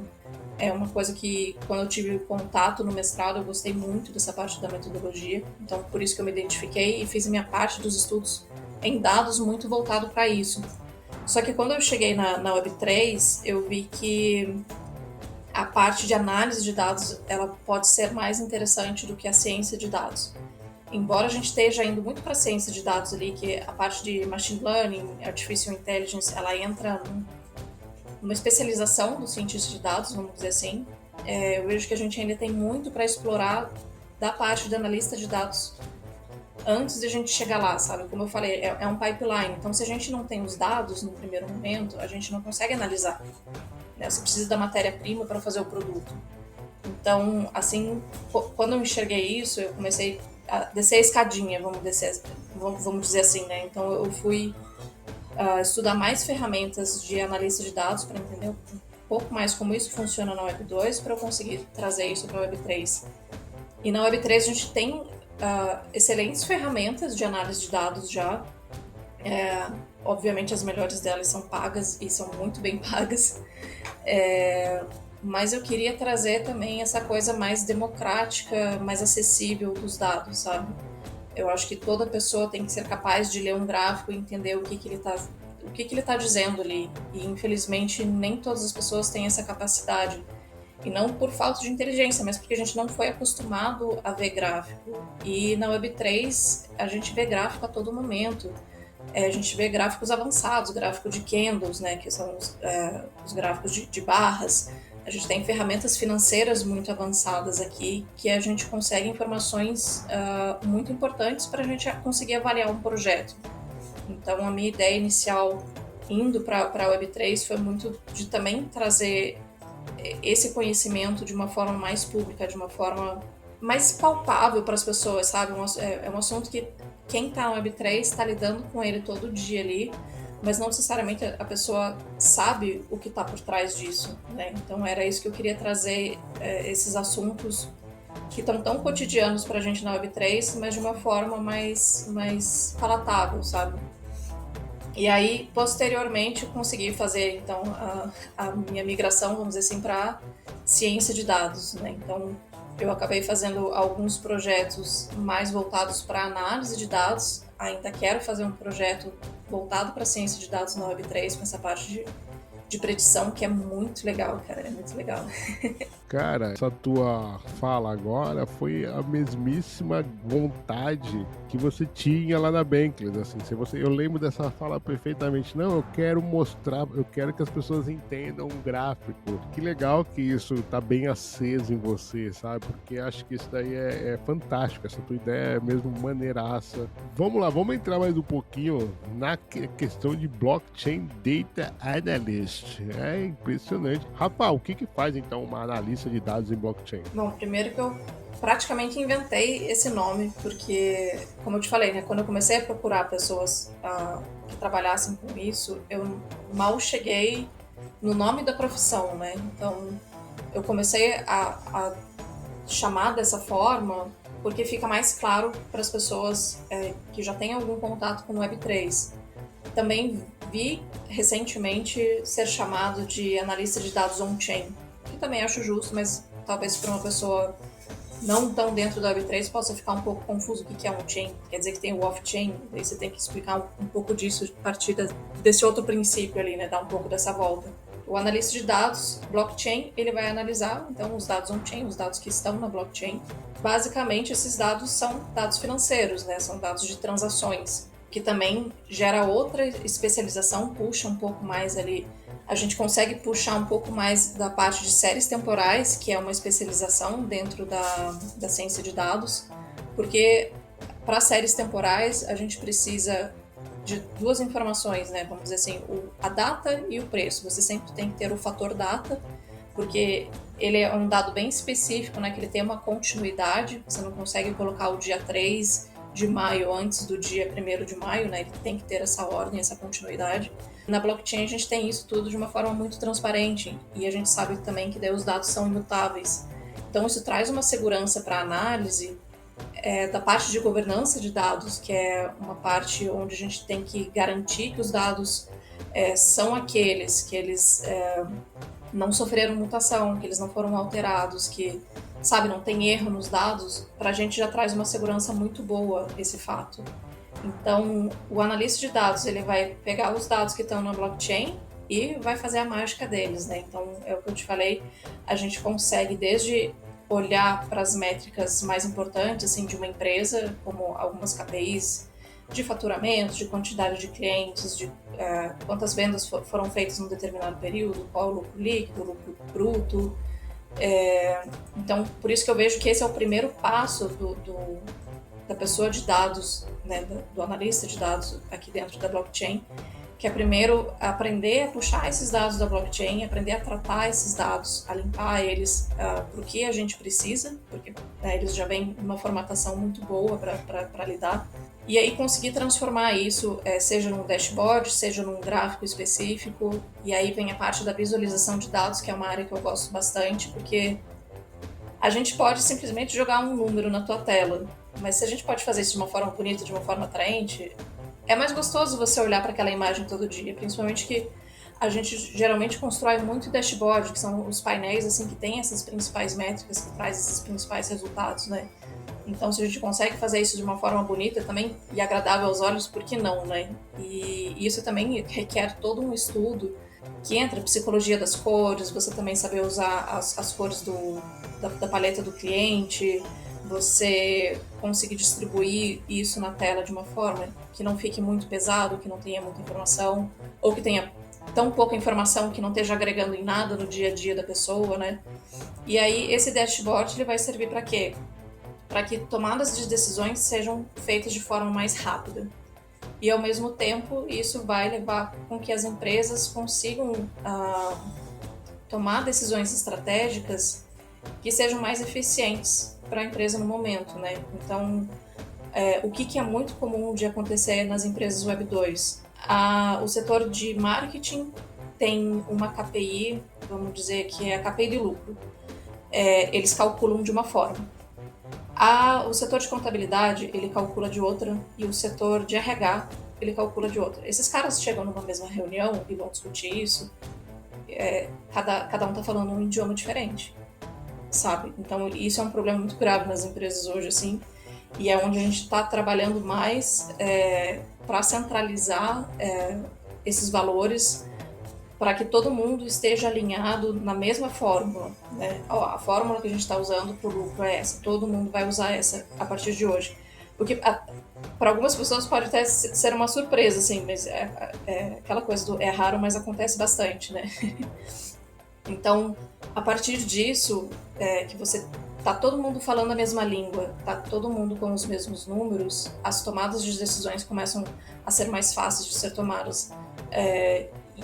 é uma coisa que, quando eu tive contato no mestrado, eu gostei muito dessa parte da metodologia. Então, por isso que eu me identifiquei e fiz a minha parte dos estudos em dados muito voltado para isso. Só que quando eu cheguei na Web3, eu vi que a parte de análise de dados ela pode ser mais interessante do que a ciência de dados. Embora a gente esteja indo muito para a ciência de dados ali, que a parte de machine learning, artificial intelligence, ela entra numa especialização do cientista de dados, vamos dizer assim, eu vejo que a gente ainda tem muito para explorar da parte de analista de dados antes de a gente chegar lá, sabe? Como eu falei, é um pipeline. Então, se a gente não tem os dados no primeiro momento, a gente não consegue analisar, né? Você precisa da matéria-prima para fazer o produto. Então, assim, quando eu enxerguei isso, eu comecei a descer a escadinha, vamos dizer assim, né? Então, eu fui estudar mais ferramentas de analista de dados para entender pouco mais como isso funciona na Web 2 para eu conseguir trazer isso para a Web 3. E na Web 3 a gente tem excelentes ferramentas de análise de dados já. Obviamente as melhores delas são pagas e são muito bem pagas. Mas eu queria trazer também essa coisa mais democrática, mais acessível dos dados, sabe? Eu acho que toda pessoa tem que ser capaz de ler um gráfico e entender o que ele tá dizendo ali. E infelizmente nem todas as pessoas têm essa capacidade. E não por falta de inteligência, mas porque a gente não foi acostumado a ver gráfico. E na Web3 a gente vê gráfico a todo momento. A gente vê gráficos avançados, gráfico de candles, né, que são os gráficos de barras. A gente tem ferramentas financeiras muito avançadas aqui, que a gente consegue informações muito importantes para a gente conseguir avaliar um projeto. Então, a minha ideia inicial, indo para a Web3, foi muito de também trazer esse conhecimento de uma forma mais pública, de uma forma mais palpável para as pessoas, sabe? É um assunto que quem está na Web3 está lidando com ele todo dia ali, mas não necessariamente a pessoa sabe o que está por trás disso, né? Então era isso que eu queria trazer, esses assuntos que estão tão cotidianos para a gente na Web3, mas de uma forma mais palatável, sabe? E aí, posteriormente, eu consegui fazer, então, a minha migração, vamos dizer assim, para ciência de dados, né? Então, eu acabei fazendo alguns projetos mais voltados para análise de dados. Ainda quero fazer um projeto voltado para ciência de dados na Web3, com essa parte de predição, que é muito legal, cara, é muito legal. Cara, essa tua fala agora foi a mesmíssima vontade que você tinha lá na Bankless, assim, eu lembro dessa fala perfeitamente. Não, eu quero mostrar, eu quero que as pessoas entendam um gráfico. Que legal que isso tá bem aceso em você, sabe? Porque acho que isso daí é fantástico, essa tua ideia é mesmo maneiraça. Vamos lá, vamos entrar mais um pouquinho na questão de Blockchain Data Analyst. É impressionante. Rafa, o que faz então uma analista de dados em blockchain? Bom, primeiro que eu praticamente inventei esse nome, porque, como eu te falei, né, quando eu comecei a procurar pessoas que trabalhassem com isso, eu mal cheguei no nome da profissão, né? Então, eu comecei a chamar dessa forma porque fica mais claro para as pessoas que já têm algum contato com o Web3. Também vi recentemente ser chamado de analista de dados on-chain, que também acho justo, mas talvez para uma pessoa não tão dentro da Web3 possa ficar um pouco confuso o que é on-chain. Quer dizer que tem o off-chain, daí você tem que explicar um pouco disso a partir desse outro princípio ali, né? Dar um pouco dessa volta. O analista de dados, blockchain, ele vai analisar então os dados on-chain, os dados que estão na blockchain. Basicamente, esses dados são dados financeiros, né? São dados de transações, que também gera outra especialização, puxa um pouco mais ali. A gente consegue puxar um pouco mais da parte de séries temporais, que é uma especialização dentro da ciência de dados, porque para séries temporais a gente precisa de duas informações, né? Vamos dizer assim, a data e o preço. Você sempre tem que ter o fator data, porque ele é um dado bem específico, né? Que ele tem uma continuidade, você não consegue colocar o dia 3 de maio antes do dia 1º de maio, né? Ele tem que ter essa ordem, essa continuidade. Na blockchain a gente tem isso tudo de uma forma muito transparente e a gente sabe também que daí os dados são imutáveis. Então isso traz uma segurança para a análise da parte de governança de dados, que é uma parte onde a gente tem que garantir que os dados são aqueles, que eles não sofreram mutação, que eles não foram alterados, que, sabe, não tem erro nos dados. Para a gente já traz uma segurança muito boa esse fato. Então, o analista de dados, ele vai pegar os dados que estão na blockchain e vai fazer a mágica deles, né? Então, é o que eu te falei, a gente consegue desde olhar para as métricas mais importantes, assim, de uma empresa, como algumas KPIs de faturamento, de quantidade de clientes, de quantas vendas foram feitas num determinado período, qual o lucro líquido, o lucro bruto. Então, por isso que eu vejo que esse é o primeiro passo da pessoa de dados, né, do analista de dados aqui dentro da blockchain, que é primeiro aprender a puxar esses dados da blockchain, aprender a tratar esses dados, a limpar eles para o que a gente precisa, porque eles já vêm numa formatação muito boa para lidar. E aí conseguir transformar isso, seja num dashboard, seja num gráfico específico, e aí vem a parte da visualização de dados, que é uma área que eu gosto bastante, porque a gente pode simplesmente jogar um número na tua tela, mas se a gente pode fazer isso de uma forma bonita, de uma forma atraente, é mais gostoso você olhar para aquela imagem todo dia, principalmente que a gente geralmente constrói muito dashboard, que são os painéis assim que tem essas principais métricas, que traz esses principais resultados, né? Então, se a gente consegue fazer isso de uma forma bonita também e agradável aos olhos, por que não, né? E isso também requer todo um estudo que entra a psicologia das cores, você também saber usar as cores da paleta do cliente, você conseguir distribuir isso na tela de uma forma que não fique muito pesado, que não tenha muita informação, ou que tenha tão pouca informação que não esteja agregando em nada no dia a dia da pessoa, né? E aí esse dashboard ele vai servir para quê? Para que tomadas de decisões sejam feitas de forma mais rápida. E ao mesmo tempo isso vai levar com que as empresas consigam tomar decisões estratégicas que sejam mais eficientes para a empresa no momento, né? Então, o que é muito comum de acontecer nas empresas Web 2? O setor de marketing tem uma KPI, vamos dizer que é a KPI de lucro. Eles calculam de uma forma. O setor de contabilidade, ele calcula de outra, e o setor de RH, ele calcula de outra. Esses caras chegam numa mesma reunião e vão discutir isso, cada um está falando um idioma diferente, sabe? Então, isso é um problema muito grave nas empresas hoje, assim, e é onde a gente está trabalhando mais para centralizar esses valores, para que todo mundo esteja alinhado na mesma fórmula, né? A fórmula que a gente está usando para o lucro é essa, todo mundo vai usar essa a partir de hoje. Porque para algumas pessoas pode até ser uma surpresa, assim, mas aquela coisa do é raro, mas acontece bastante, né? Então, a partir disso, que você tá todo mundo falando a mesma língua, tá todo mundo com os mesmos números, as tomadas de decisões começam a ser mais fáceis de ser tomadas.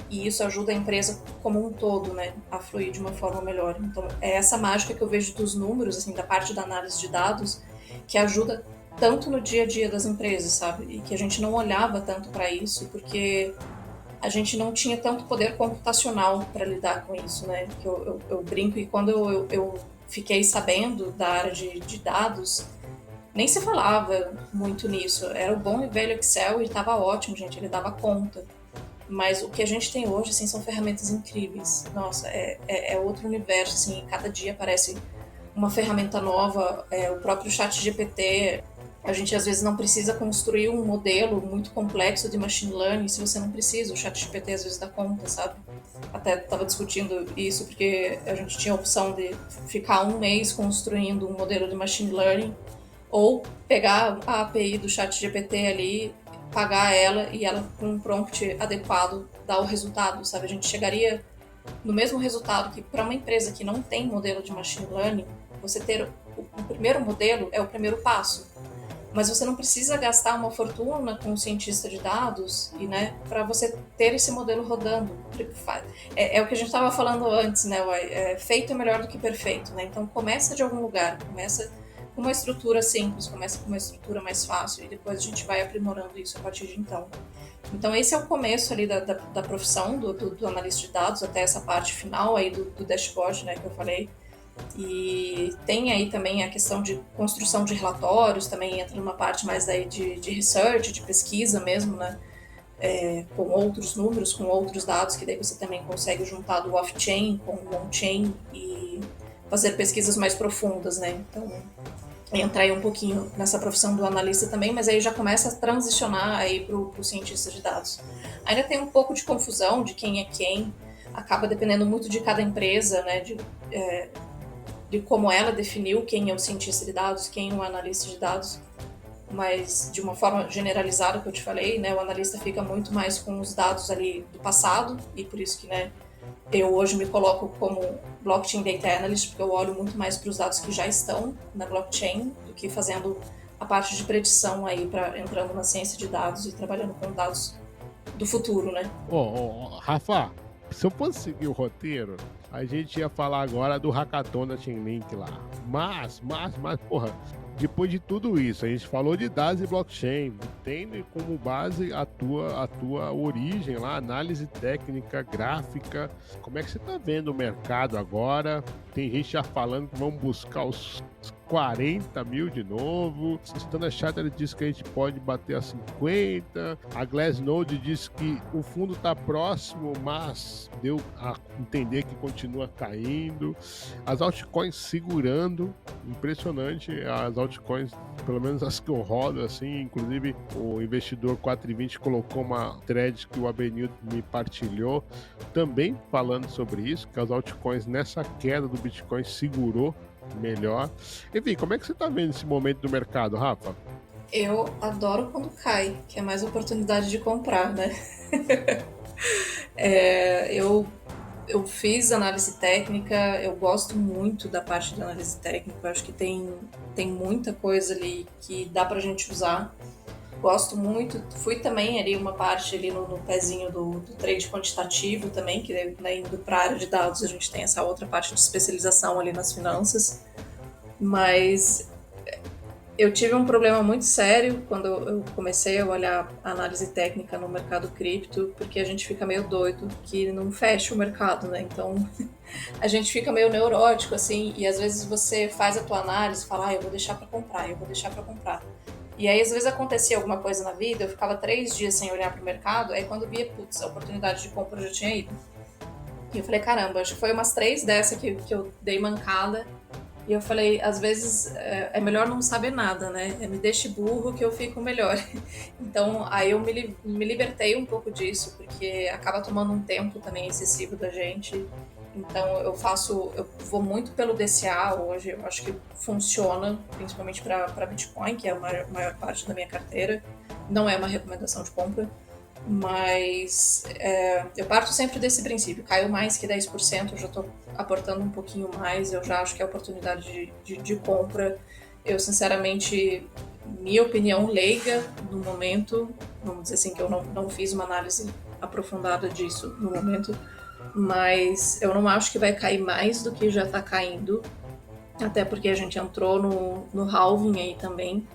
E isso ajuda a empresa como um todo, né, a fluir de uma forma melhor. Então, é essa mágica que eu vejo dos números, assim, da parte da análise de dados, que ajuda tanto no dia a dia das empresas, sabe? E que a gente não olhava tanto para isso, porque a gente não tinha tanto poder computacional para lidar com isso, né? Que eu brinco e quando eu fiquei sabendo da área de dados, nem se falava muito nisso. Era o bom e velho Excel e estava ótimo, gente, ele dava conta. Mas o que a gente tem hoje, assim, são ferramentas incríveis. Nossa, é outro universo, assim, cada dia aparece uma ferramenta nova, o próprio ChatGPT. A gente às vezes não precisa construir um modelo muito complexo de machine learning se você não precisa. O ChatGPT às vezes dá conta, sabe? Até estava discutindo isso porque a gente tinha a opção de ficar um mês construindo um modelo de machine learning ou pegar a API do ChatGPT ali, pagar ela e ela com um prompt adequado dar o resultado, sabe? A gente chegaria no mesmo resultado que para uma empresa que não tem modelo de machine learning, você ter o primeiro modelo é o primeiro passo. Mas você não precisa gastar uma fortuna com um cientista de dados e, né, para você ter esse modelo rodando. É o que a gente estava falando antes, né? Feito é melhor do que perfeito, né? Então começa de algum lugar, começa com uma estrutura simples, começa com uma estrutura mais fácil e depois a gente vai aprimorando isso a partir de então. Então esse é o começo ali da profissão do analista de dados até essa parte final aí do dashboard, né, que eu falei. E tem aí também a questão de construção de relatórios, também entra numa parte mais daí de research, de pesquisa mesmo, né? Com outros números, com outros dados, que daí você também consegue juntar do off-chain com o on-chain e fazer pesquisas mais profundas, né? Então, entrar aí um pouquinho nessa profissão do analista também, mas aí já começa a transicionar aí pro cientista de dados. Ainda tem um pouco de confusão de quem é quem, acaba dependendo muito de cada empresa, né? De como ela definiu quem é o cientista de dados, quem é o analista de dados, mas de uma forma generalizada que eu te falei, né, o analista fica muito mais com os dados ali do passado e por isso que, né, eu hoje me coloco como blockchain data analyst, porque eu olho muito mais para os dados que já estão na blockchain do que fazendo a parte de predição aí, entrando na ciência de dados e trabalhando com dados do futuro, né? Rafa, se eu fosse seguir o roteiro, a gente ia falar agora do hackathon da Chainlink lá. Mas, porra, depois de tudo isso, a gente falou de DAS e blockchain, tendo como base a tua origem lá, análise técnica, gráfica. Como é que você está vendo o mercado agora? Tem gente já falando que vamos buscar os 40 mil de novo. Standard Chartered diz que a gente pode bater a 50. A Glassnode diz que o fundo está próximo, mas deu a entender que continua caindo. As altcoins segurando, impressionante. As altcoins, pelo menos as que eu rodo, assim, inclusive o investidor 420 colocou uma thread que o Abenil me partilhou, também falando sobre isso, que as altcoins nessa queda do Bitcoin segurou melhor. Enfim, como é que você está vendo esse momento do mercado, Rafa? Eu adoro quando cai, que é mais oportunidade de comprar, né? Eu fiz análise técnica, eu gosto muito da parte de análise técnica, eu acho que tem muita coisa ali que dá pra gente usar. Gosto muito, fui também ali uma parte ali no pezinho do trade quantitativo também, que né, indo para a área de dados a gente tem essa outra parte de especialização ali nas finanças, mas eu tive um problema muito sério quando eu comecei a olhar a análise técnica no mercado cripto, porque a gente fica meio doido que não fecha o mercado, né? Então a gente fica meio neurótico assim, e às vezes você faz a tua análise e fala, eu vou deixar para comprar, eu vou deixar para comprar. E aí, às vezes, acontecia alguma coisa na vida, eu ficava 3 dias sem olhar pro mercado, aí quando via, putz, a oportunidade de compra já tinha ido. E eu falei, caramba, acho que foi umas 3 dessas que eu dei mancada. E eu falei, às vezes é melhor não saber nada, né? Me deixe burro que eu fico melhor. Então, aí eu me libertei um pouco disso, porque acaba tomando um tempo também excessivo da gente. Então eu vou muito pelo DCA hoje, eu acho que funciona, principalmente para Bitcoin, que é a maior parte da minha carteira. Não é uma recomendação de compra, mas eu parto sempre desse princípio. Caiu mais que 10%, eu já estou aportando um pouquinho mais, eu já acho que é oportunidade de compra. Eu, sinceramente, minha opinião leiga no momento, vamos dizer assim, que eu não fiz uma análise aprofundada disso no momento, mas eu não acho que vai cair mais do que já está caindo, até porque a gente entrou no halving aí também,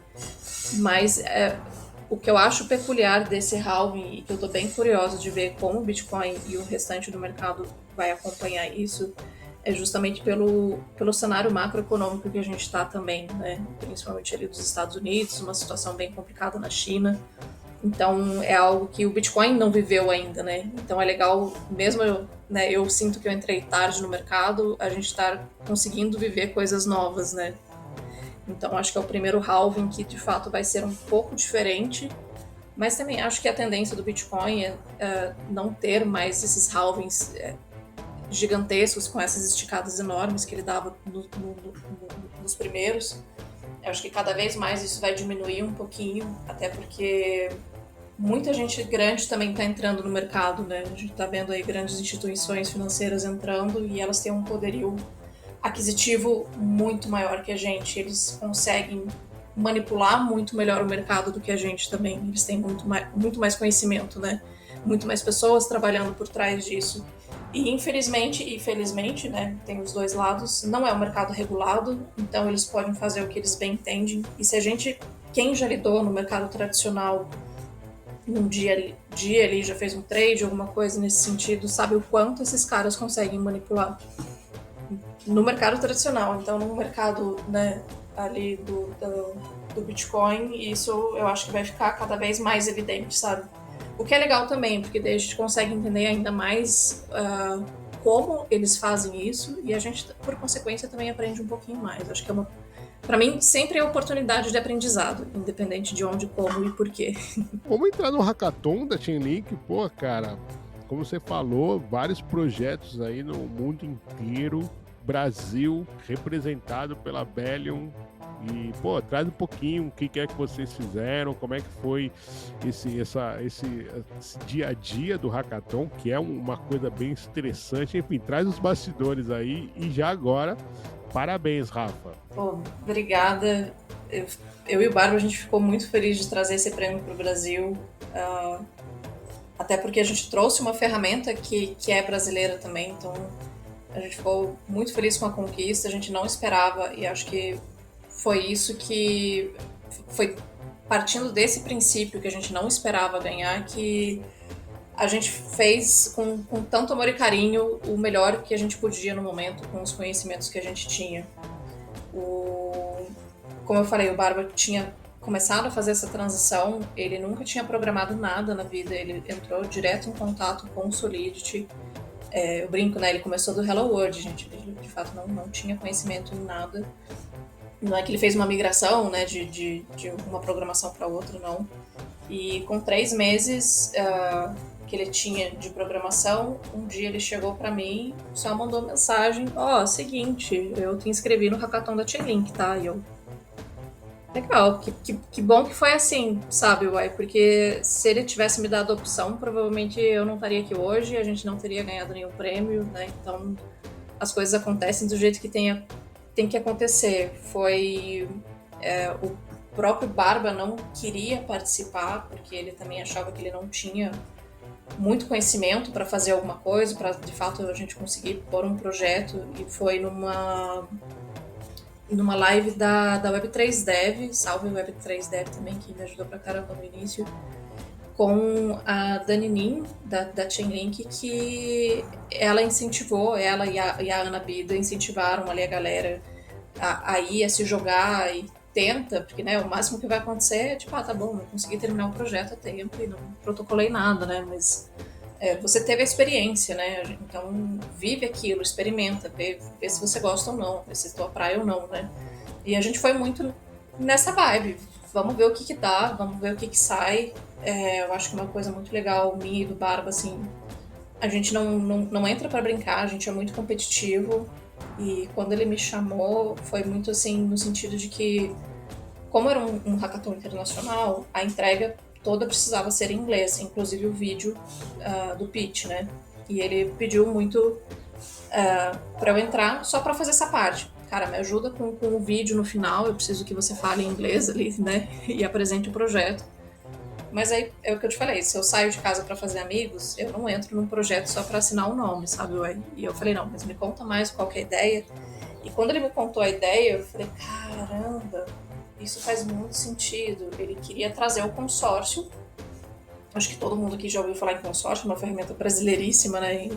mas o que eu acho peculiar desse halving, e que eu estou bem curiosa de ver como o Bitcoin e o restante do mercado vai acompanhar isso, é justamente pelo cenário macroeconômico que a gente está também, né? Principalmente ali dos Estados Unidos, uma situação bem complicada na China. Então é algo que o Bitcoin não viveu ainda, né? Então é legal, mesmo eu sinto que eu entrei tarde no mercado, a gente está conseguindo viver coisas novas, né? Então acho que é o primeiro halving que de fato vai ser um pouco diferente, mas também acho que a tendência do Bitcoin é não ter mais esses halvings gigantescos com essas esticadas enormes que ele dava nos primeiros. Eu acho que cada vez mais isso vai diminuir um pouquinho, até porque muita gente grande também está entrando no mercado, né? A gente está vendo aí grandes instituições financeiras entrando e elas têm um poderio aquisitivo muito maior que a gente. Eles conseguem manipular muito melhor o mercado do que a gente também. Eles têm muito mais conhecimento, né? Muito mais pessoas trabalhando por trás disso. E infelizmente e felizmente, né, tem os dois lados, não é um mercado regulado, então eles podem fazer o que eles bem entendem. E se quem já lidou no mercado tradicional, num dia ali já fez um trade, alguma coisa nesse sentido, sabe o quanto esses caras conseguem manipular no mercado tradicional. Então no mercado, né, ali do Bitcoin, isso eu acho que vai ficar cada vez mais evidente, sabe? O que é legal também, porque daí a gente consegue entender ainda mais como eles fazem isso e a gente, por consequência, também aprende um pouquinho mais. Acho que para mim, sempre é oportunidade de aprendizado, independente de onde, como e porquê. Vamos entrar no hackathon da Chainlink, pô, cara, como você falou, vários projetos aí no mundo inteiro, Brasil representado pela Bellion. E, pô, traz um pouquinho o que é que vocês fizeram, como é que foi esse dia a dia do hackathon, que é uma coisa bem estressante. Enfim, traz os bastidores aí. E já agora, parabéns, Rafa. Pô, obrigada. Eu e o Bárbara, a gente ficou muito feliz de trazer esse prêmio para o Brasil, até porque a gente trouxe uma ferramenta que é brasileira também, então a gente ficou muito feliz com a conquista, a gente não esperava e acho que foi isso que foi partindo desse princípio que a gente não esperava ganhar que a gente fez com tanto amor e carinho o melhor que a gente podia no momento com os conhecimentos que a gente tinha. Como eu falei, o Barba tinha começado a fazer essa transição, ele nunca tinha programado nada na vida, ele entrou direto em contato com o Solidity. Eu brinco, né? Ele começou do Hello World, gente. Ele, de fato, não tinha conhecimento em nada. Não é que ele fez uma migração, né? De uma programação para outra, não. E com 3 meses que ele tinha de programação, um dia ele chegou para mim, só mandou mensagem: seguinte, eu te inscrevi no hackathon da Chainlink, tá? E eu... Legal, que bom que foi assim, sabe, Uai? Porque se ele tivesse me dado a opção, provavelmente eu não estaria aqui hoje, a gente não teria ganhado nenhum prêmio, né? Então, as coisas acontecem do jeito que tem que acontecer. O próprio Barba não queria participar, porque ele também achava que ele não tinha muito conhecimento para fazer alguma coisa, para de fato a gente conseguir pôr um projeto, e foi numa live da Web3 Dev, salve Web3 Dev também, que me ajudou pra caramba no início, com a Dani Nin, da Chainlink, que ela incentivou, ela e a Ana Bida incentivaram ali a galera a ir, a se jogar e tenta, porque né, o máximo que vai acontecer é tipo, tá bom, não consegui terminar o projeto a tempo e não protocolei nada, né, mas você teve a experiência, né, então vive aquilo, experimenta, vê se você gosta ou não, vê se é tua praia ou não, né, e a gente foi muito nessa vibe, vamos ver o que dá, vamos ver o que sai. Eu acho que uma coisa muito legal minha e do Barba, assim, a gente não entra pra brincar, a gente é muito competitivo. E quando ele me chamou, foi muito assim, no sentido de que, como era um hackathon internacional, a entrega toda precisava ser em inglês, inclusive o vídeo do pitch, né? E ele pediu muito para eu entrar só para fazer essa parte. Cara, me ajuda com o vídeo no final, eu preciso que você fale em inglês ali, né? E apresente o projeto. Mas aí é o que eu te falei, se eu saio de casa para fazer amigos, eu não entro num projeto só para assinar o nome, sabe? E eu falei, não, mas me conta mais qual que é a ideia. E quando ele me contou a ideia, eu falei, caramba, isso faz muito sentido. Ele queria trazer o consórcio. Acho que todo mundo aqui já ouviu falar em consórcio, uma ferramenta brasileiríssima, né?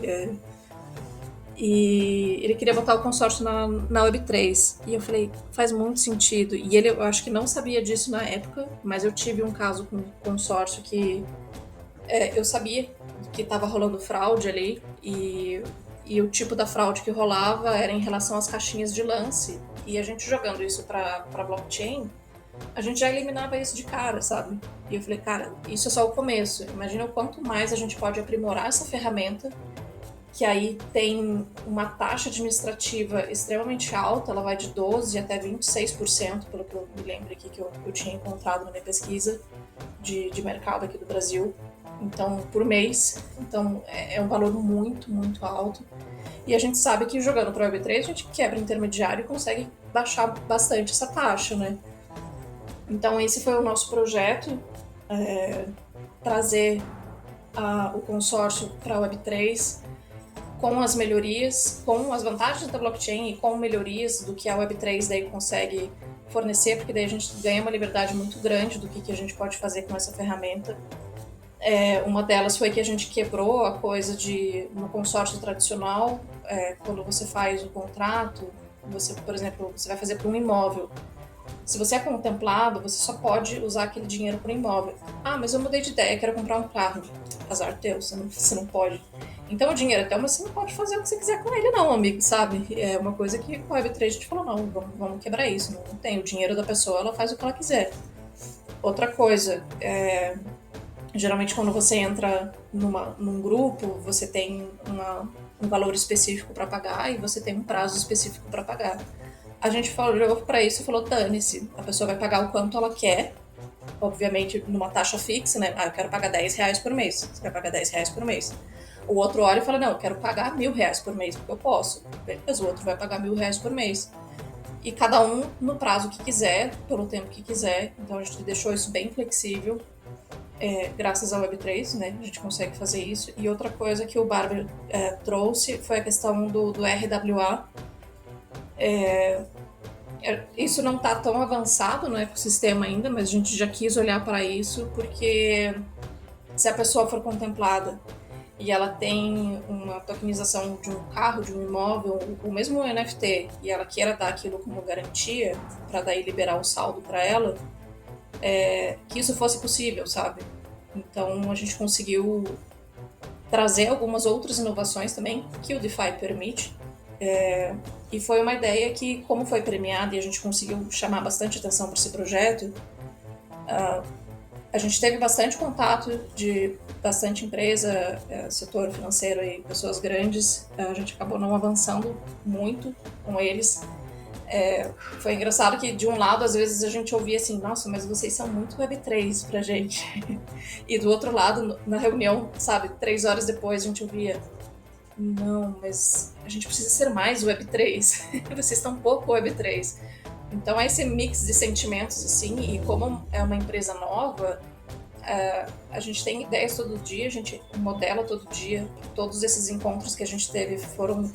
E ele queria botar o consórcio na Web3. E eu falei, faz muito sentido. E ele, eu acho que não sabia disso na época, mas eu tive um caso com um consórcio que eu sabia que estava rolando fraude ali. E o tipo da fraude que rolava era em relação às caixinhas de lance. E a gente jogando isso para blockchain, a gente já eliminava isso de cara, sabe? E eu falei, cara, isso é só o começo. Imagina o quanto mais a gente pode aprimorar essa ferramenta, que aí tem uma taxa administrativa extremamente alta, ela vai de 12% até 26%, pelo que eu me lembro aqui que eu tinha encontrado na minha pesquisa de mercado aqui do Brasil, então, por mês. Então, é um valor muito, muito alto. E a gente sabe que jogando para Web3, a gente quebra intermediário e consegue baixar bastante essa taxa, né? Então, esse foi o nosso projeto, trazer o consórcio para a Web3, com as melhorias, com as vantagens da blockchain e com melhorias do que a Web3 daí consegue fornecer, porque daí a gente ganha uma liberdade muito grande do que a gente pode fazer com essa ferramenta. Uma delas foi que a gente quebrou a coisa de, no consórcio tradicional, quando você faz o contrato, você, por exemplo, você vai fazer para um imóvel. Se você é contemplado, você só pode usar aquele dinheiro para o imóvel. Ah, mas eu mudei de ideia, quero comprar um carro. Azar teu, você não pode. Então o dinheiro é teu, mas você não pode fazer o que você quiser com ele não, amigo, sabe? É uma coisa que com a Web3 a gente falou, não, vamos quebrar isso. Não tem, o dinheiro da pessoa, ela faz o que ela quiser. Outra coisa, geralmente quando você entra num grupo, você tem um valor específico para pagar e você tem um prazo específico para pagar. A gente olhou para isso e falou, dane-se, a pessoa vai pagar o quanto ela quer, obviamente numa taxa fixa, né? Eu quero pagar R$10 por mês, você vai pagar R$10 por mês. O outro olha e fala, não, eu quero pagar R$1.000 por mês, porque eu posso. Beleza, o outro vai pagar R$1.000 por mês. E cada um no prazo que quiser, pelo tempo que quiser. Então a gente deixou isso bem flexível, graças ao Web3, né? A gente consegue fazer isso. E outra coisa que o Barber trouxe foi a questão do RWA. Isso não está tão avançado no ecossistema ainda, mas a gente já quis olhar para isso, porque se a pessoa for contemplada e ela tem uma tokenização de um carro, de um imóvel, o mesmo NFT, e ela queira dar aquilo como garantia, para daí liberar o saldo para ela, que isso fosse possível, sabe? Então a gente conseguiu trazer algumas outras inovações também que o DeFi permite. E foi uma ideia que, como foi premiada e a gente conseguiu chamar bastante atenção para esse projeto, a gente teve bastante contato de bastante empresa, setor financeiro e pessoas grandes. A gente acabou não avançando muito com eles. Foi engraçado que, de um lado, às vezes a gente ouvia assim, nossa, mas vocês são muito Web3 pra gente. E do outro lado, na reunião, sabe, 3 horas depois, a gente ouvia, não, mas a gente precisa ser mais Web3. Vocês estão pouco Web3. Então é esse mix de sentimentos, assim, e como é uma empresa nova, a gente tem ideias todo dia, a gente modela todo dia. Todos esses encontros que a gente teve foram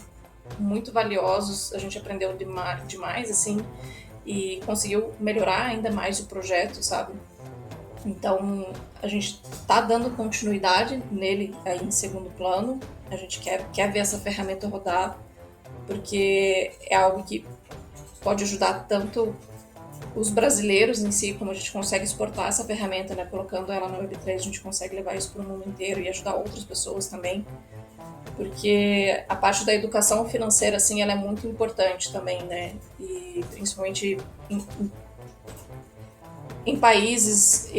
muito valiosos, a gente aprendeu demais, assim, e conseguiu melhorar ainda mais o projeto, sabe? Então, a gente tá dando continuidade nele aí em segundo plano, a gente quer ver essa ferramenta rodar, porque é algo que pode ajudar tanto os brasileiros em si, como a gente consegue exportar essa ferramenta, né? Colocando ela no Web3, a gente consegue levar isso para o mundo inteiro e ajudar outras pessoas também. Porque a parte da educação financeira, assim, ela é muito importante também, né? E principalmente em países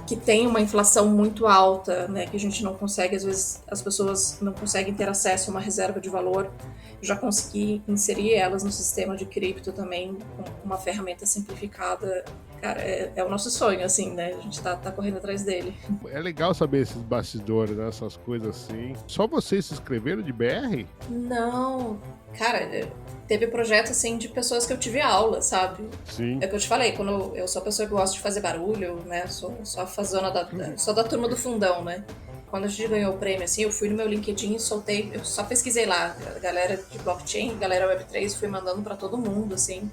que tem uma inflação muito alta, né? Que a gente não consegue, às vezes as pessoas não conseguem ter acesso a uma reserva de valor. Já consegui inserir elas no sistema de cripto também, com uma ferramenta simplificada. Cara, é o nosso sonho, assim, né? A gente tá correndo atrás dele. É legal saber esses bastidores, né? Essas coisas assim. Só vocês se inscreveram de BR? Não, cara, teve projeto, assim, de pessoas que eu tive aula, sabe? Sim. É o que eu te falei, quando eu sou a pessoa que gosta de fazer barulho, né? Sou a fazona sou da turma do fundão, né? Quando a gente ganhou o prêmio, assim, eu fui no meu LinkedIn e soltei, eu só pesquisei lá, galera de blockchain, galera Web3, fui mandando pra todo mundo, assim.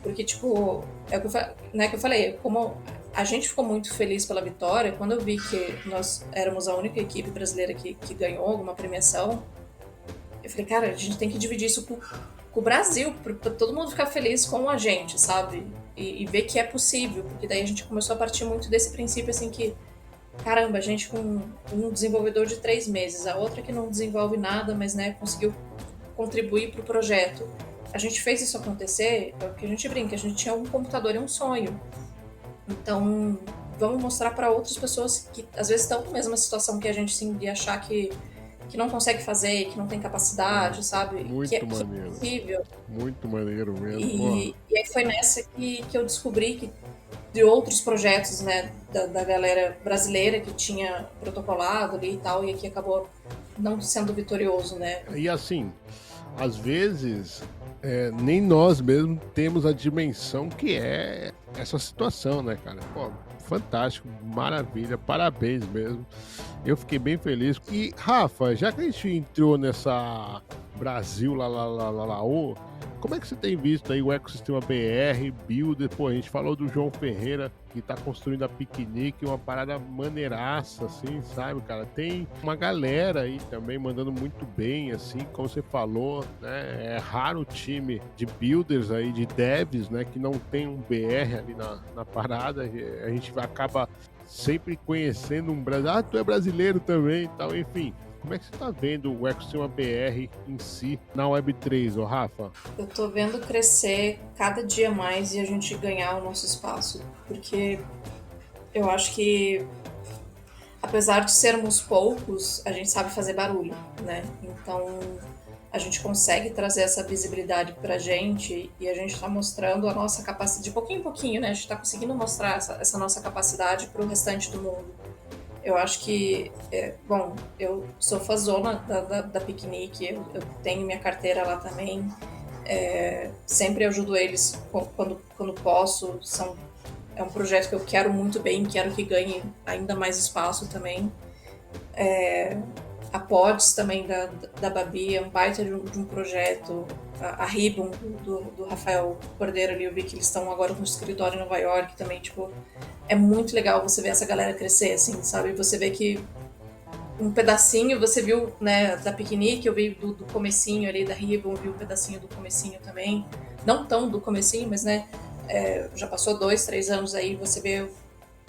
Porque, tipo, é o que eu falei, como a gente ficou muito feliz pela vitória, quando eu vi que nós éramos a única equipe brasileira que ganhou alguma premiação, eu falei, cara, a gente tem que dividir isso com o Brasil, pra todo mundo ficar feliz com a gente, sabe? E ver que é possível, porque daí a gente começou a partir muito desse princípio, assim, que caramba, a gente com um desenvolvedor de 3 meses, a outra que não desenvolve nada, mas, né, conseguiu contribuir para o projeto. A gente fez isso acontecer, é o que a gente brinca, a gente tinha um computador e um sonho. Então, vamos mostrar para outras pessoas que às vezes estão na mesma situação que a gente, sim, de achar que não consegue fazer, que não tem capacidade, sabe? Muito que maneiro. É possível. Muito maneiro mesmo. E aí foi nessa que eu descobri que de outros projetos, né, da galera brasileira que tinha protocolado ali e tal, e que acabou não sendo vitorioso, né? E assim, às vezes, nem nós mesmos temos a dimensão que é essa situação, né, cara? Pô, fantástico, maravilha, parabéns mesmo. Eu fiquei bem feliz. E, Rafa, já que a gente entrou nessa Brasil, como é que você tem visto aí o ecossistema BR, Builder? Pô, a gente falou do João Ferreira, que tá construindo a Piquenique, uma parada maneiraça, assim, sabe, cara? Tem uma galera aí também mandando muito bem, assim, como você falou, né? É raro o time de builders aí, de devs, né, que não tem um BR ali na parada. A gente acaba sempre conhecendo um brasileiro. Ah, tu é brasileiro também e tal, enfim. Como é que você está vendo o ecossistema BR em si na Web3, ô Rafa? Eu tô vendo crescer cada dia mais e a gente ganhar o nosso espaço, porque eu acho que, apesar de sermos poucos, a gente sabe fazer barulho, né? Então, a gente consegue trazer essa visibilidade pra gente e a gente tá mostrando a nossa capacidade, de pouquinho em pouquinho, né? A gente tá conseguindo mostrar essa nossa capacidade pro restante do mundo. Eu acho que, bom, eu sou fãzona da Piquenique, eu tenho minha carteira lá também, sempre ajudo eles quando posso, é um projeto que eu quero muito bem, quero que ganhe ainda mais espaço também. A Pods também, da Babi, é um baita de um projeto, a Ribbon, do Rafael Cordeiro ali, eu vi que eles estão agora com o escritório em Nova York também, tipo, é muito legal você ver essa galera crescer, assim, sabe? Você vê que um pedacinho, você viu, né, da Piquenique, eu vi do comecinho ali da Ribbon, vi um pedacinho do comecinho também, não tão do comecinho, mas, né, já passou 2, 3 anos aí, você vê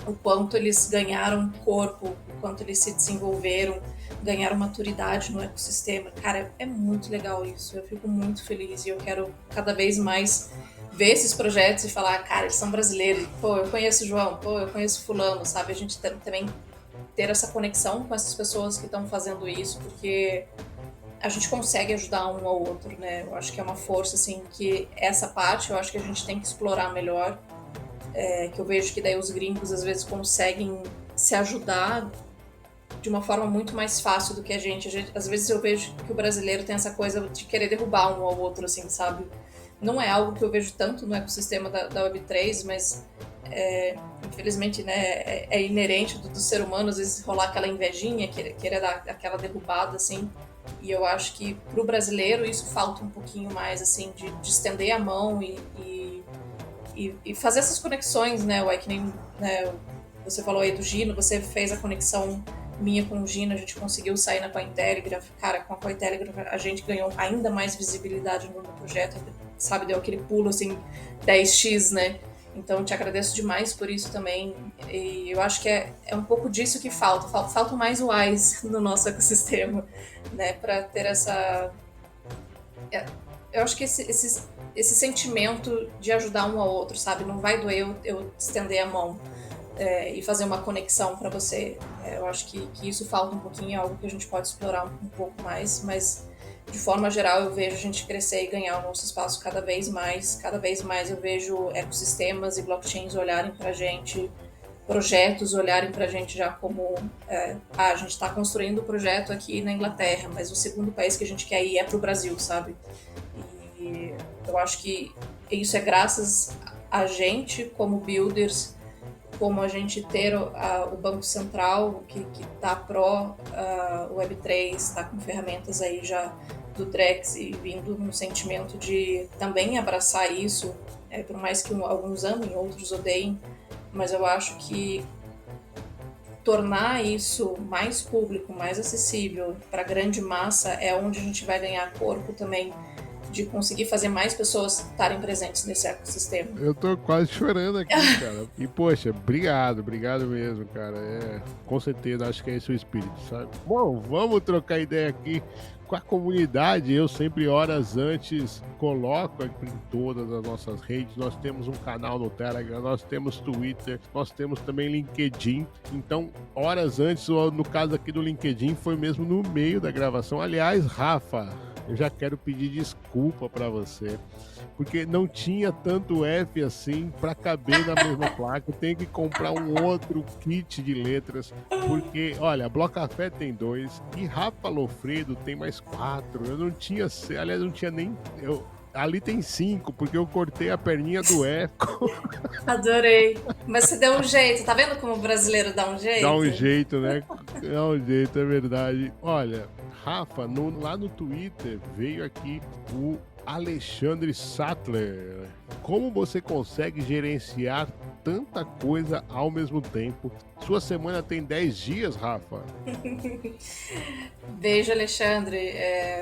o quanto eles ganharam corpo, o quanto eles se desenvolveram, ganharam maturidade no ecossistema. Cara, é muito legal isso, eu fico muito feliz e eu quero cada vez mais ver esses projetos e falar, cara, eles são brasileiros, pô, eu conheço o João, pô, eu conheço fulano, sabe? A gente também ter essa conexão com essas pessoas que estão fazendo isso, porque a gente consegue ajudar um ao outro, né? Eu acho que é uma força, assim, que essa parte eu acho que a gente tem que explorar melhor, que eu vejo que daí os gringos às vezes conseguem se ajudar de uma forma muito mais fácil do que a gente. Às vezes eu vejo que o brasileiro tem essa coisa de querer derrubar um ao outro, assim, sabe? Não é algo que eu vejo tanto no ecossistema da Web3, mas infelizmente, né, é inerente do ser humano, às vezes rolar aquela invejinha, querer dar aquela derrubada, assim. E eu acho que pro brasileiro isso falta um pouquinho mais, assim, de estender a mão e fazer essas conexões, né? Que nem, né, você falou aí do Gino, você fez a conexão minha com o Gino, a gente conseguiu sair na Cointelegraph. Cara, com a Cointelegraph a gente ganhou ainda mais visibilidade no projeto, sabe? Deu aquele pulo, assim, 10x, né? Então, te agradeço demais por isso também. E eu acho que é um pouco disso que falta. Faltam mais UIs no nosso ecossistema, né? Para ter essa... Eu acho que esse sentimento de ajudar um ao outro, sabe? Não vai doer eu estender a mão e fazer uma conexão para você. Eu acho que isso falta um pouquinho, é algo que a gente pode explorar um pouco mais, mas de forma geral eu vejo a gente crescer e ganhar o nosso espaço cada vez mais. Cada vez mais eu vejo ecossistemas e blockchains olharem para a gente, projetos olharem para a gente já como a gente está construindo o projeto aqui na Inglaterra, mas o segundo país que a gente quer ir é para o Brasil, sabe? E eu acho que isso é graças a gente como builders, como a gente ter o Banco Central que está pró Web3, está com ferramentas aí já do Drex e vindo no sentimento de também abraçar isso, por mais que alguns amem, outros odeiem, mas eu acho que tornar isso mais público, mais acessível para a grande massa é onde a gente vai ganhar corpo também, de conseguir fazer mais pessoas estarem presentes nesse ecossistema. Eu tô quase chorando aqui, cara. E, poxa, obrigado mesmo, cara. Com certeza, acho que é esse o espírito, sabe? Bom, vamos trocar ideia aqui com a comunidade. Eu sempre, horas antes, coloco aqui em todas as nossas redes. Nós temos um canal no Telegram, nós temos Twitter, nós temos também LinkedIn. Então, horas antes, no caso aqui do LinkedIn, foi mesmo no meio da gravação. Aliás, Rafa, eu já quero pedir desculpa para você, porque não tinha tanto F assim para caber na mesma placa. Eu tenho que comprar um outro kit de letras, porque, olha, Blocafé tem 2 e Rafa Lofredo tem mais 4. Eu não tinha, aliás, não tinha nem... Ali tem 5, porque eu cortei a perninha do F. Adorei. Mas você deu um jeito, tá vendo como o brasileiro dá um jeito? Dá um jeito, né? Dá um jeito, é verdade. Olha, Rafa, lá no Twitter veio aqui o Alexandre Sattler. Como você consegue gerenciar tanta coisa ao mesmo tempo? Sua semana tem 10 dias, Rafa? Beijo, Alexandre.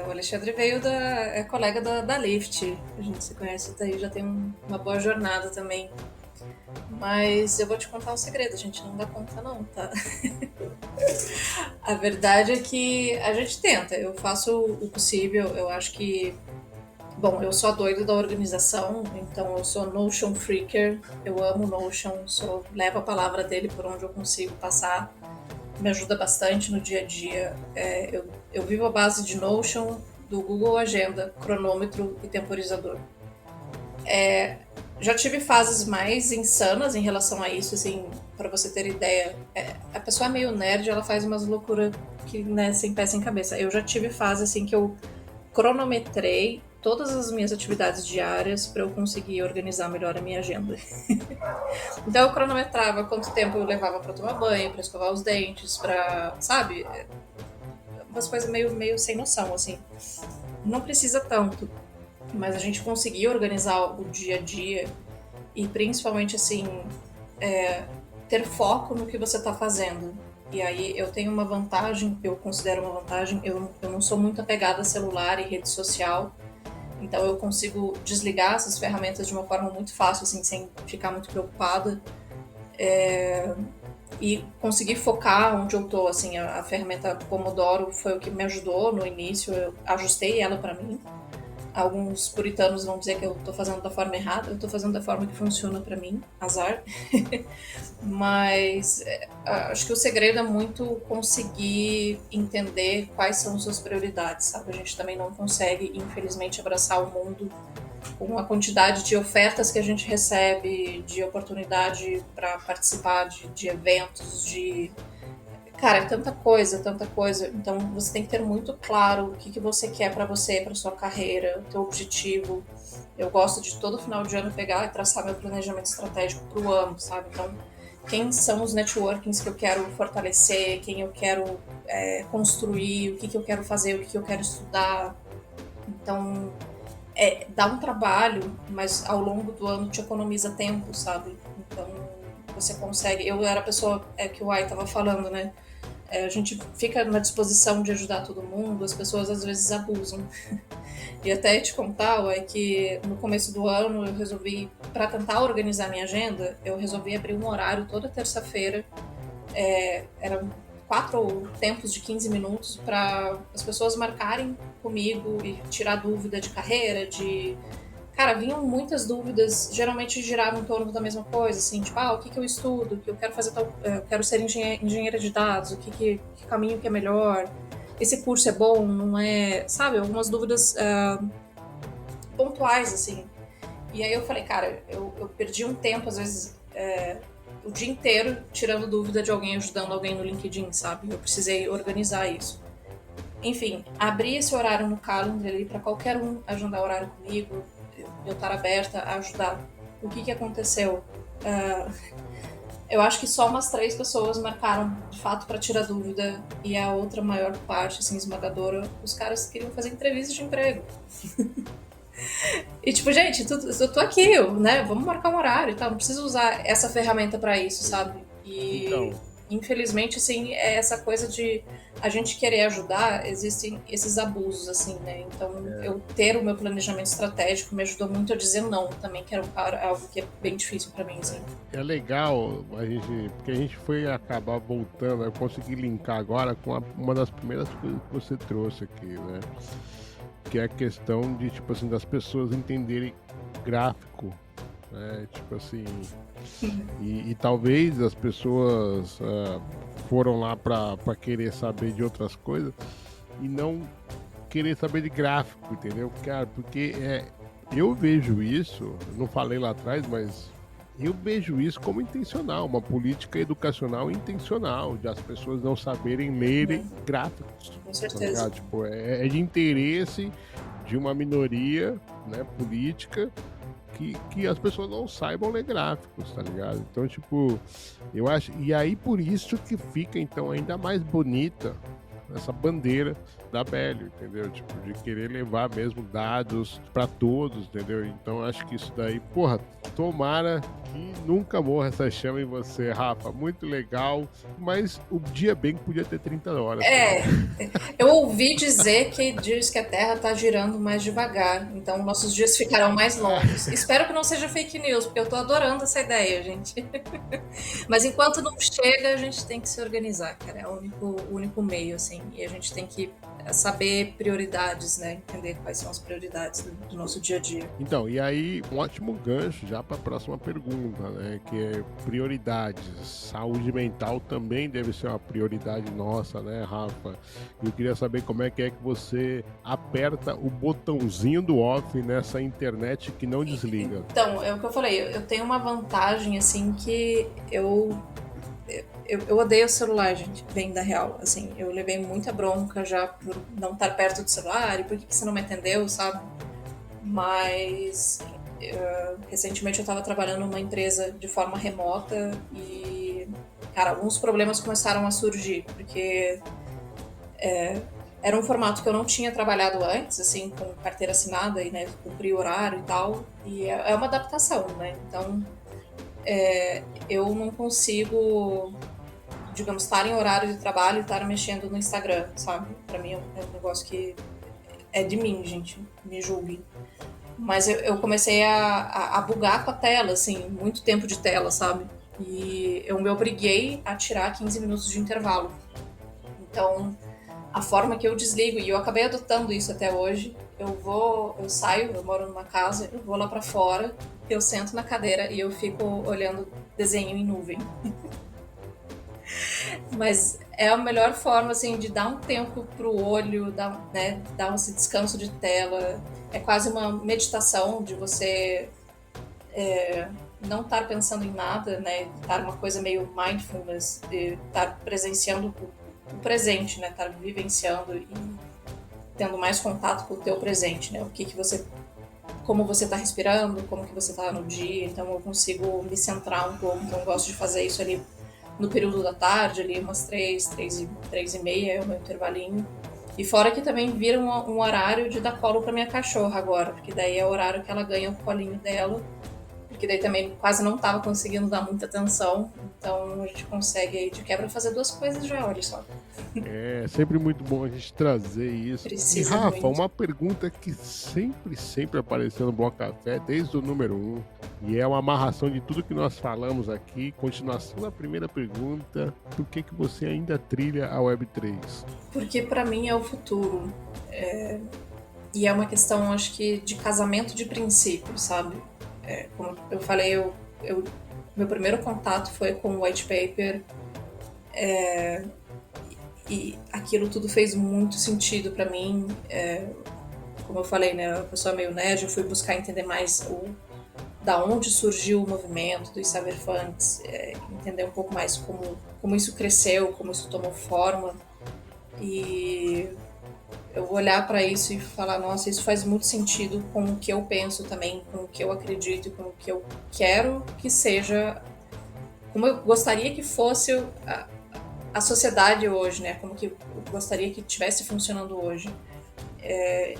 O Alexandre veio é colega da Lyft. A gente se conhece daí, já tem uma boa jornada também. Mas eu vou te contar um segredo, a gente não dá conta não, tá? A verdade é que a gente tenta, eu faço o possível, eu acho que... Bom, eu sou a doida da organização, então eu sou Notion freaker, eu amo Notion, levo a palavra dele por onde eu consigo passar, me ajuda bastante no dia a dia. Eu vivo à base de Notion, do Google Agenda, cronômetro e temporizador. Já tive fases mais insanas em relação a isso, assim, para você ter ideia. A pessoa é meio nerd, ela faz umas loucuras que, né, sem pé, sem cabeça. Eu já tive fase, assim, que eu cronometrei todas as minhas atividades diárias para eu conseguir organizar melhor a minha agenda. Então eu cronometrava quanto tempo eu levava para tomar banho, para escovar os dentes, para, sabe? Umas coisas meio sem noção, assim. Não precisa tanto. mas a gente conseguir organizar o dia a dia e principalmente assim ter foco no que você está fazendo. E aí eu tenho uma vantagem, eu considero uma vantagem, eu não sou muito apegada a celular e rede social, então eu consigo desligar essas ferramentas de uma forma muito fácil, assim, sem ficar muito preocupada, e conseguir focar onde eu tô, assim, a ferramenta Pomodoro foi o que me ajudou no início, eu ajustei ela para mim. Alguns puritanos vão dizer que eu tô fazendo da forma errada, eu tô fazendo da forma que funciona para mim, azar. Mas acho que o segredo é muito conseguir entender quais são suas prioridades, sabe? A gente também não consegue, infelizmente, abraçar o mundo com a quantidade de ofertas que a gente recebe, de oportunidade para participar de eventos, de... Cara, é tanta coisa, tanta coisa. Então você tem que ter muito claro o que você quer para você, para sua carreira, o teu objetivo. Eu gosto de todo final de ano pegar e traçar meu planejamento estratégico para o ano, sabe? Então, quem são os networkings que eu quero fortalecer, quem eu quero construir, o que eu quero fazer, o que eu quero estudar. Então, dá um trabalho, mas ao longo do ano te economiza tempo, sabe? Então, você consegue... Eu era a pessoa que o Ai estava falando, né? A gente fica na disposição de ajudar todo mundo, as pessoas às vezes abusam. E até te contar, é que no começo do ano eu resolvi, para tentar organizar minha agenda, eu resolvi abrir um horário toda terça-feira. Eram 4 tempos de 15 minutos para as pessoas marcarem comigo e tirar dúvida de carreira, de... Cara, vinham muitas dúvidas, geralmente giravam em torno da mesma coisa, assim, tipo, o que eu estudo, o que eu quero fazer, eu quero ser engenheira de dados, que caminho que é melhor, esse curso é bom, não é, sabe, algumas dúvidas pontuais, assim. E aí eu falei, cara, eu perdi um tempo, às vezes, o dia inteiro tirando dúvida de alguém, ajudando alguém no LinkedIn, sabe? Eu precisei organizar isso. Enfim, abri esse horário no calendar ali para qualquer um agendar horário comigo, eu estar aberta a ajudar. O que aconteceu? Eu acho que só umas 3 pessoas marcaram de fato para tirar dúvida, e a outra maior parte, assim, esmagadora, os caras queriam fazer entrevista de emprego. E tipo, gente, eu tô aqui, né? Vamos marcar um horário e tal. Não preciso usar essa ferramenta para isso, sabe? E Então, infelizmente, assim, é essa coisa de a gente querer ajudar, existem esses abusos, assim, né? Então, eu ter o meu planejamento estratégico me ajudou muito a dizer não também, que era algo que é bem difícil para mim, assim. é legal porque a gente foi acabar voltando, eu consegui linkar agora com uma das primeiras coisas que você trouxe aqui, né? Que é a questão de, tipo assim, das pessoas entenderem gráfico, né? Tipo assim, e talvez as pessoas foram lá para querer saber de outras coisas e não querer saber de gráfico, entendeu? Cara, porque eu vejo isso, não falei lá atrás, mas eu vejo isso como intencional, uma política educacional intencional, de as pessoas não saberem lerem gráficos. Com Tá certeza. ligado? Tipo, é de interesse de uma minoria, né, política, que as pessoas não saibam ler gráficos, tá ligado? Então, tipo, eu acho... E aí, por isso que fica, então, ainda mais bonita essa bandeira da Bélio, entendeu? Tipo, de querer levar mesmo dados para todos, entendeu? Então acho que isso daí, porra, tomara que nunca morra essa chama em você, Rafa. Muito legal, mas o dia bem que podia ter 30 horas. Eu ouvi dizer que diz que a Terra está girando mais devagar, então nossos dias ficarão mais longos. Espero que não seja fake news, porque eu tô adorando essa ideia, gente. Mas enquanto não chega, a gente tem que se organizar, cara. É o único meio, assim. E a gente tem que saber prioridades, né? Entender quais são as prioridades do nosso dia a dia. Então, e aí, um ótimo gancho já para a próxima pergunta, né? Que é prioridades. Saúde mental também deve ser uma prioridade nossa, né, Rafa? Eu queria saber como é que você aperta o botãozinho do off nessa internet que não desliga. Então, é o que eu falei. Eu tenho uma vantagem, assim, que eu odeio o celular, gente, bem da real, assim, eu levei muita bronca já por não estar perto do celular e por que você não me atendeu, sabe? Mas recentemente eu estava trabalhando numa empresa de forma remota e, cara, alguns problemas começaram a surgir, porque Era um formato que eu não tinha trabalhado antes, assim, com carteira assinada e, né, cumprir horário e tal. E é uma adaptação, né? Então, eu não consigo, digamos, estar em horário de trabalho e estar mexendo no Instagram, sabe? Pra mim é um negócio que é de mim, gente. Me julgue. Mas eu comecei a bugar com a tela, assim, muito tempo de tela, sabe? E eu me obriguei a tirar 15 minutos de intervalo. Então, a forma que eu desligo, e eu acabei adotando isso até hoje, eu saio, eu moro numa casa, eu vou lá pra fora, eu sento na cadeira e eu fico olhando desenho em nuvem. Mas é a melhor forma, assim, de dar um tempo pro olho, dar esse descanso de tela. É quase uma meditação de você não estar pensando em nada, né? Estar uma coisa meio mindfulness, de estar presenciando o presente, né? Estar vivenciando e tendo mais contato com o teu presente, né? Como você está respirando, como que você está no dia. Então eu consigo me centrar um pouco. Então eu gosto de fazer isso ali no período da tarde, ali umas 3h30 é o meu intervalinho. E fora que também vira um horário de dar colo para minha cachorra agora, porque daí é o horário que ela ganha o colinho dela, porque daí também quase não estava conseguindo dar muita atenção, então a gente consegue aí de quebra fazer duas coisas já, olha só. É sempre muito bom a gente trazer isso. Precisa E Rafa, muito. uma pergunta que sempre apareceu no Bloco Café, desde o número 1, e é uma amarração de tudo que nós falamos aqui. Continuação da primeira pergunta: por que você ainda trilha a Web3? Porque para mim é o futuro. E é uma questão, acho que, de casamento de princípios, sabe? Como eu falei, meu primeiro contato foi com o white paper, e aquilo tudo fez muito sentido para mim. Como eu falei, né, a pessoa meio nerd, eu fui buscar entender mais da onde surgiu o movimento dos cyberpunks, entender um pouco mais como isso cresceu, como isso tomou forma. E eu vou olhar para isso e falar, nossa, isso faz muito sentido com o que eu penso também, com o que eu acredito, com o que eu quero que seja, como eu gostaria que fosse a sociedade hoje, né? Como que eu gostaria que estivesse funcionando hoje.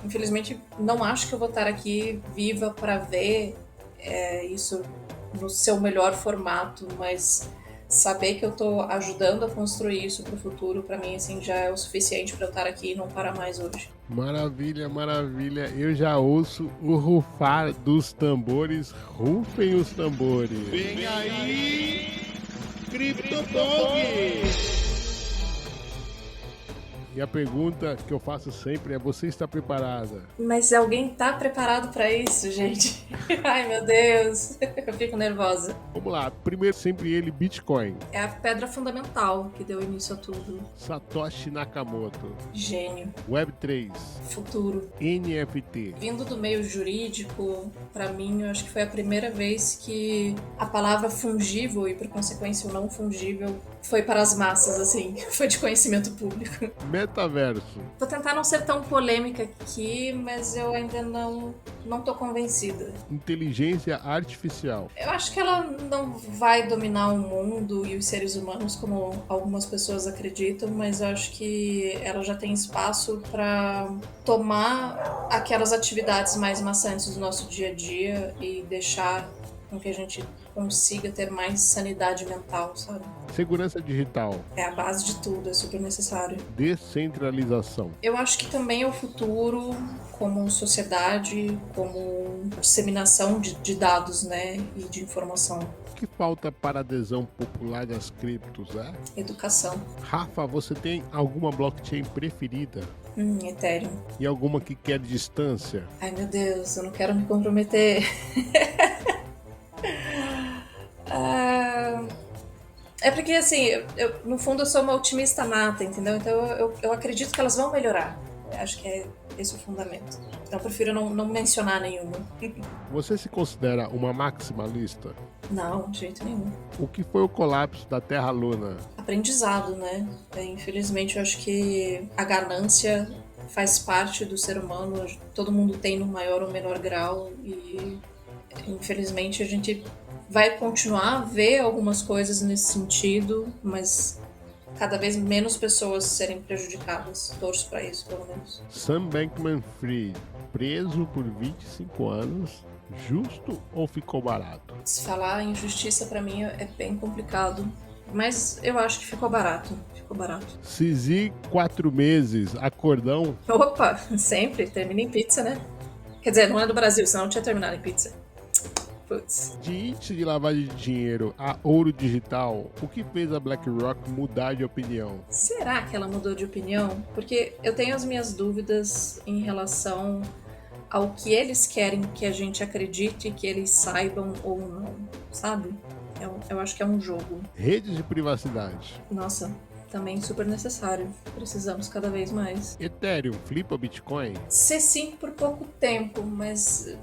Infelizmente, não acho que eu vou estar aqui viva para ver isso no seu melhor formato, mas saber que eu estou ajudando a construir isso para o futuro, para mim, assim, já é o suficiente para eu estar aqui e não parar mais hoje. Maravilha, maravilha. Eu já ouço o rufar dos tambores. Rufem os tambores. Vem aí, CryptoPog! E a pergunta que eu faço sempre é: você está preparada? Mas alguém tá preparado para isso, gente? Ai, meu Deus, eu fico nervosa. Vamos lá. Primeiro, sempre ele, Bitcoin. É a pedra fundamental que deu início a tudo. Satoshi Nakamoto. Gênio. Web3. Futuro. NFT. Vindo do meio jurídico, para mim, eu acho que foi a primeira vez que a palavra fungível e, por consequência, o não fungível foi para as massas, assim. Foi de conhecimento público. Metaverso. Vou tentar não ser tão polêmica aqui, mas eu ainda não tô convencida. Inteligência artificial. Eu acho que ela não vai dominar o mundo e os seres humanos como algumas pessoas acreditam, mas eu acho que ela já tem espaço para tomar aquelas atividades mais maçantes do nosso dia a dia e deixar com que a gente consiga ter mais sanidade mental, sabe? Segurança digital. É a base de tudo, é super necessário. Descentralização. Eu acho que também é o futuro como sociedade, como disseminação de dados, né, e de informação. O que falta para a adesão popular das criptos, Educação. Rafa, você tem alguma blockchain preferida? Ethereum. E alguma que quer distância? Ai, meu Deus, eu não quero me comprometer. É porque, assim, no fundo eu sou uma otimista nata, entendeu? Então eu acredito que elas vão melhorar. Eu acho que é esse o fundamento. Então eu prefiro não mencionar nenhuma. Você se considera uma maximalista? Não, de jeito nenhum. O que foi o colapso da Terra-Luna? Aprendizado, né? Infelizmente eu acho que a ganância faz parte do ser humano. Todo mundo tem no maior ou menor grau e infelizmente a gente vai continuar a ver algumas coisas nesse sentido, mas cada vez menos pessoas serem prejudicadas. Torço para isso, pelo menos. Sam Bankman-Fried, preso por 25 anos, justo ou ficou barato? Se falar em justiça para mim é bem complicado, mas eu acho que ficou barato. Ficou barato. Sisi, 4 meses, acordão. Opa, sempre termina em pizza, né? Quer dizer, não é do Brasil, senão não tinha terminado em pizza. Putz. De índice de lavagem de dinheiro a ouro digital, o que fez a BlackRock mudar de opinião? Será que ela mudou de opinião? Porque eu tenho as minhas dúvidas em relação ao que eles querem que a gente acredite, que eles saibam ou não, sabe? Eu acho que é um jogo. Redes de privacidade. Nossa, também super necessário. Precisamos cada vez mais. Ethereum, flipa Bitcoin? Ser sim por pouco tempo, mas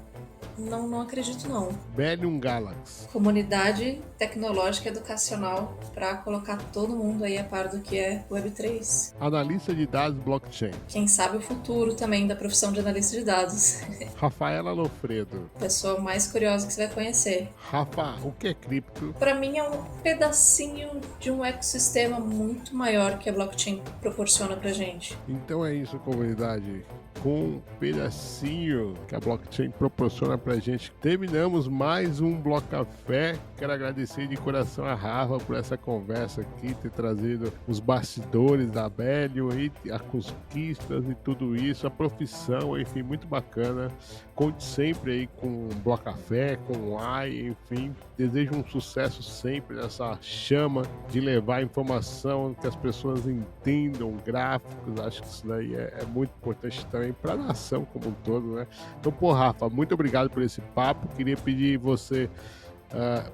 não acredito não. Bellium Galaxy. Comunidade tecnológica educacional para colocar todo mundo aí a par do que é Web3. Analista de dados blockchain. Quem sabe o futuro também da profissão de analista de dados. Rafaela Lofredo. Pessoa mais curiosa que você vai conhecer. Rafa, o que é cripto? Para mim é um pedacinho de um ecossistema muito maior que a blockchain proporciona pra gente. Então é isso, comunidade. Com um pedacinho que a blockchain proporciona pra gente, terminamos mais um Bloco Café. Quero agradecer de coração a Rafa por essa conversa aqui, ter trazido os bastidores da Bellium, as conquistas e tudo isso, a profissão, enfim, muito bacana. Conte sempre aí com o Bloco Café, com o AI, enfim. Desejo um sucesso sempre nessa chama de levar informação, que as pessoas entendam gráficos. Acho que isso daí é muito importante também para a nação como um todo, né? Então, pô, Rafa, muito obrigado por esse papo. Queria pedir você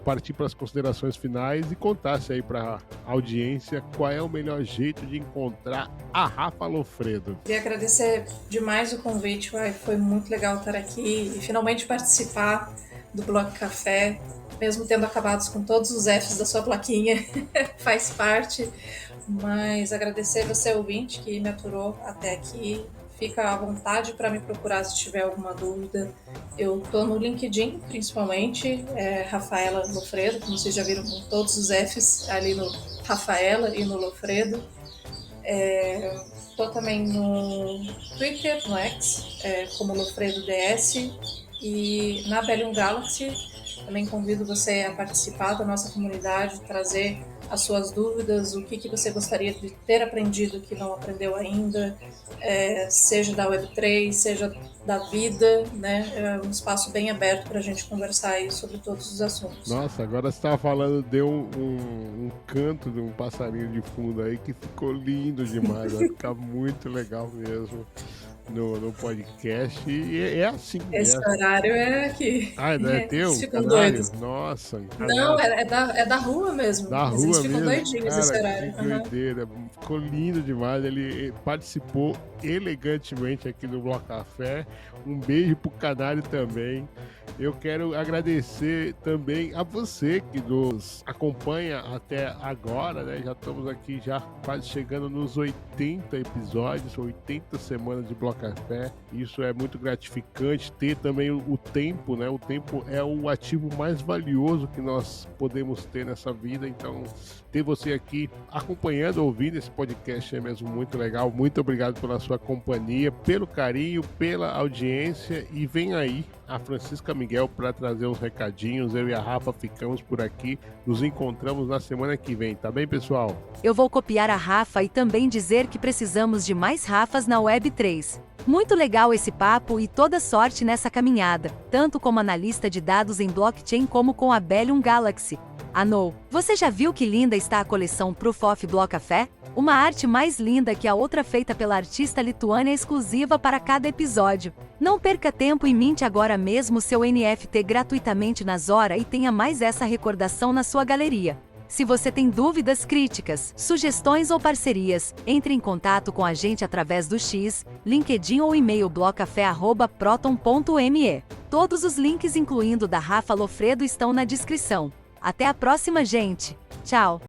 partir para as considerações finais e contasse aí para a audiência qual é o melhor jeito de encontrar a Rafa Lofredo. Queria agradecer demais o convite, foi muito legal estar aqui e finalmente participar do Bloco Café, mesmo tendo acabado com todos os Fs da sua plaquinha, faz parte, mas agradecer você, ouvinte, que me aturou até aqui. Fica à vontade para me procurar se tiver alguma dúvida. Eu tô no LinkedIn, principalmente, Rafaela Lofredo, como vocês já viram, com todos os Fs ali no Rafaela e no Lofredo. Tô também no Twitter, no X, como Lofredo DS, e na Bellium Galaxy. Também convido você a participar da nossa comunidade, trazer as suas dúvidas, o que você gostaria de ter aprendido que não aprendeu ainda, seja da Web3, seja da vida, né? É um espaço bem aberto para a gente conversar aí sobre todos os assuntos. Nossa, agora você estava falando, deu um canto de um passarinho de fundo aí que ficou lindo demais, vai ficar muito legal mesmo no podcast, e é assim. Esse horário é aqui. Ah, não é teu? Eles ficam Canário? doidos. Nossa. Não, é da rua mesmo. Da Eles rua ficam mesmo? doidinhos Cara, esse horário. que doideira. Ficou lindo demais. Ele participou elegantemente aqui do Bloco Café. Um beijo pro Canário também. Eu quero agradecer também a você que nos acompanha até agora, né? Já estamos aqui já quase chegando nos 80 episódios, 80 semanas de Bloco Café. Isso é muito gratificante. Ter também o tempo, né? O tempo é o ativo mais valioso que nós podemos ter nessa vida. Então, ter você aqui acompanhando, ouvindo esse podcast é mesmo muito legal. Muito obrigado pela sua companhia, pelo carinho, pela audiência, e vem aí a Francisca Miguel para trazer uns recadinhos. Eu e a Rafa ficamos por aqui. Nos encontramos na semana que vem, tá bem, pessoal? Eu vou copiar a Rafa e também dizer que precisamos de mais Rafas na Web3. Muito legal esse papo e toda sorte nessa caminhada, tanto como analista de dados em blockchain como com a Bellium Galaxy. Anou, você já viu que linda está a coleção Proof of Bloco Café? Uma arte mais linda que a outra feita pela artista lituânia exclusiva para cada episódio. Não perca tempo e minte agora mesmo seu NFT gratuitamente na Zora e tenha mais essa recordação na sua galeria. Se você tem dúvidas, críticas, sugestões ou parcerias, entre em contato com a gente através do X, LinkedIn ou e-mail blocafé@proton.me. Todos os links, incluindo da Rafa Lofredo, estão na descrição. Até a próxima, gente! Tchau!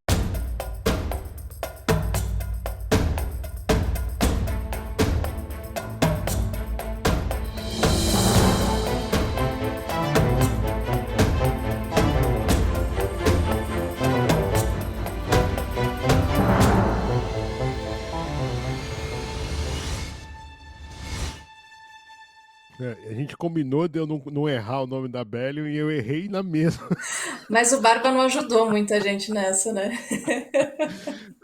A gente combinou de eu não errar o nome da Bellion e eu errei na mesma. Mas o Barba não ajudou muita gente nessa, né?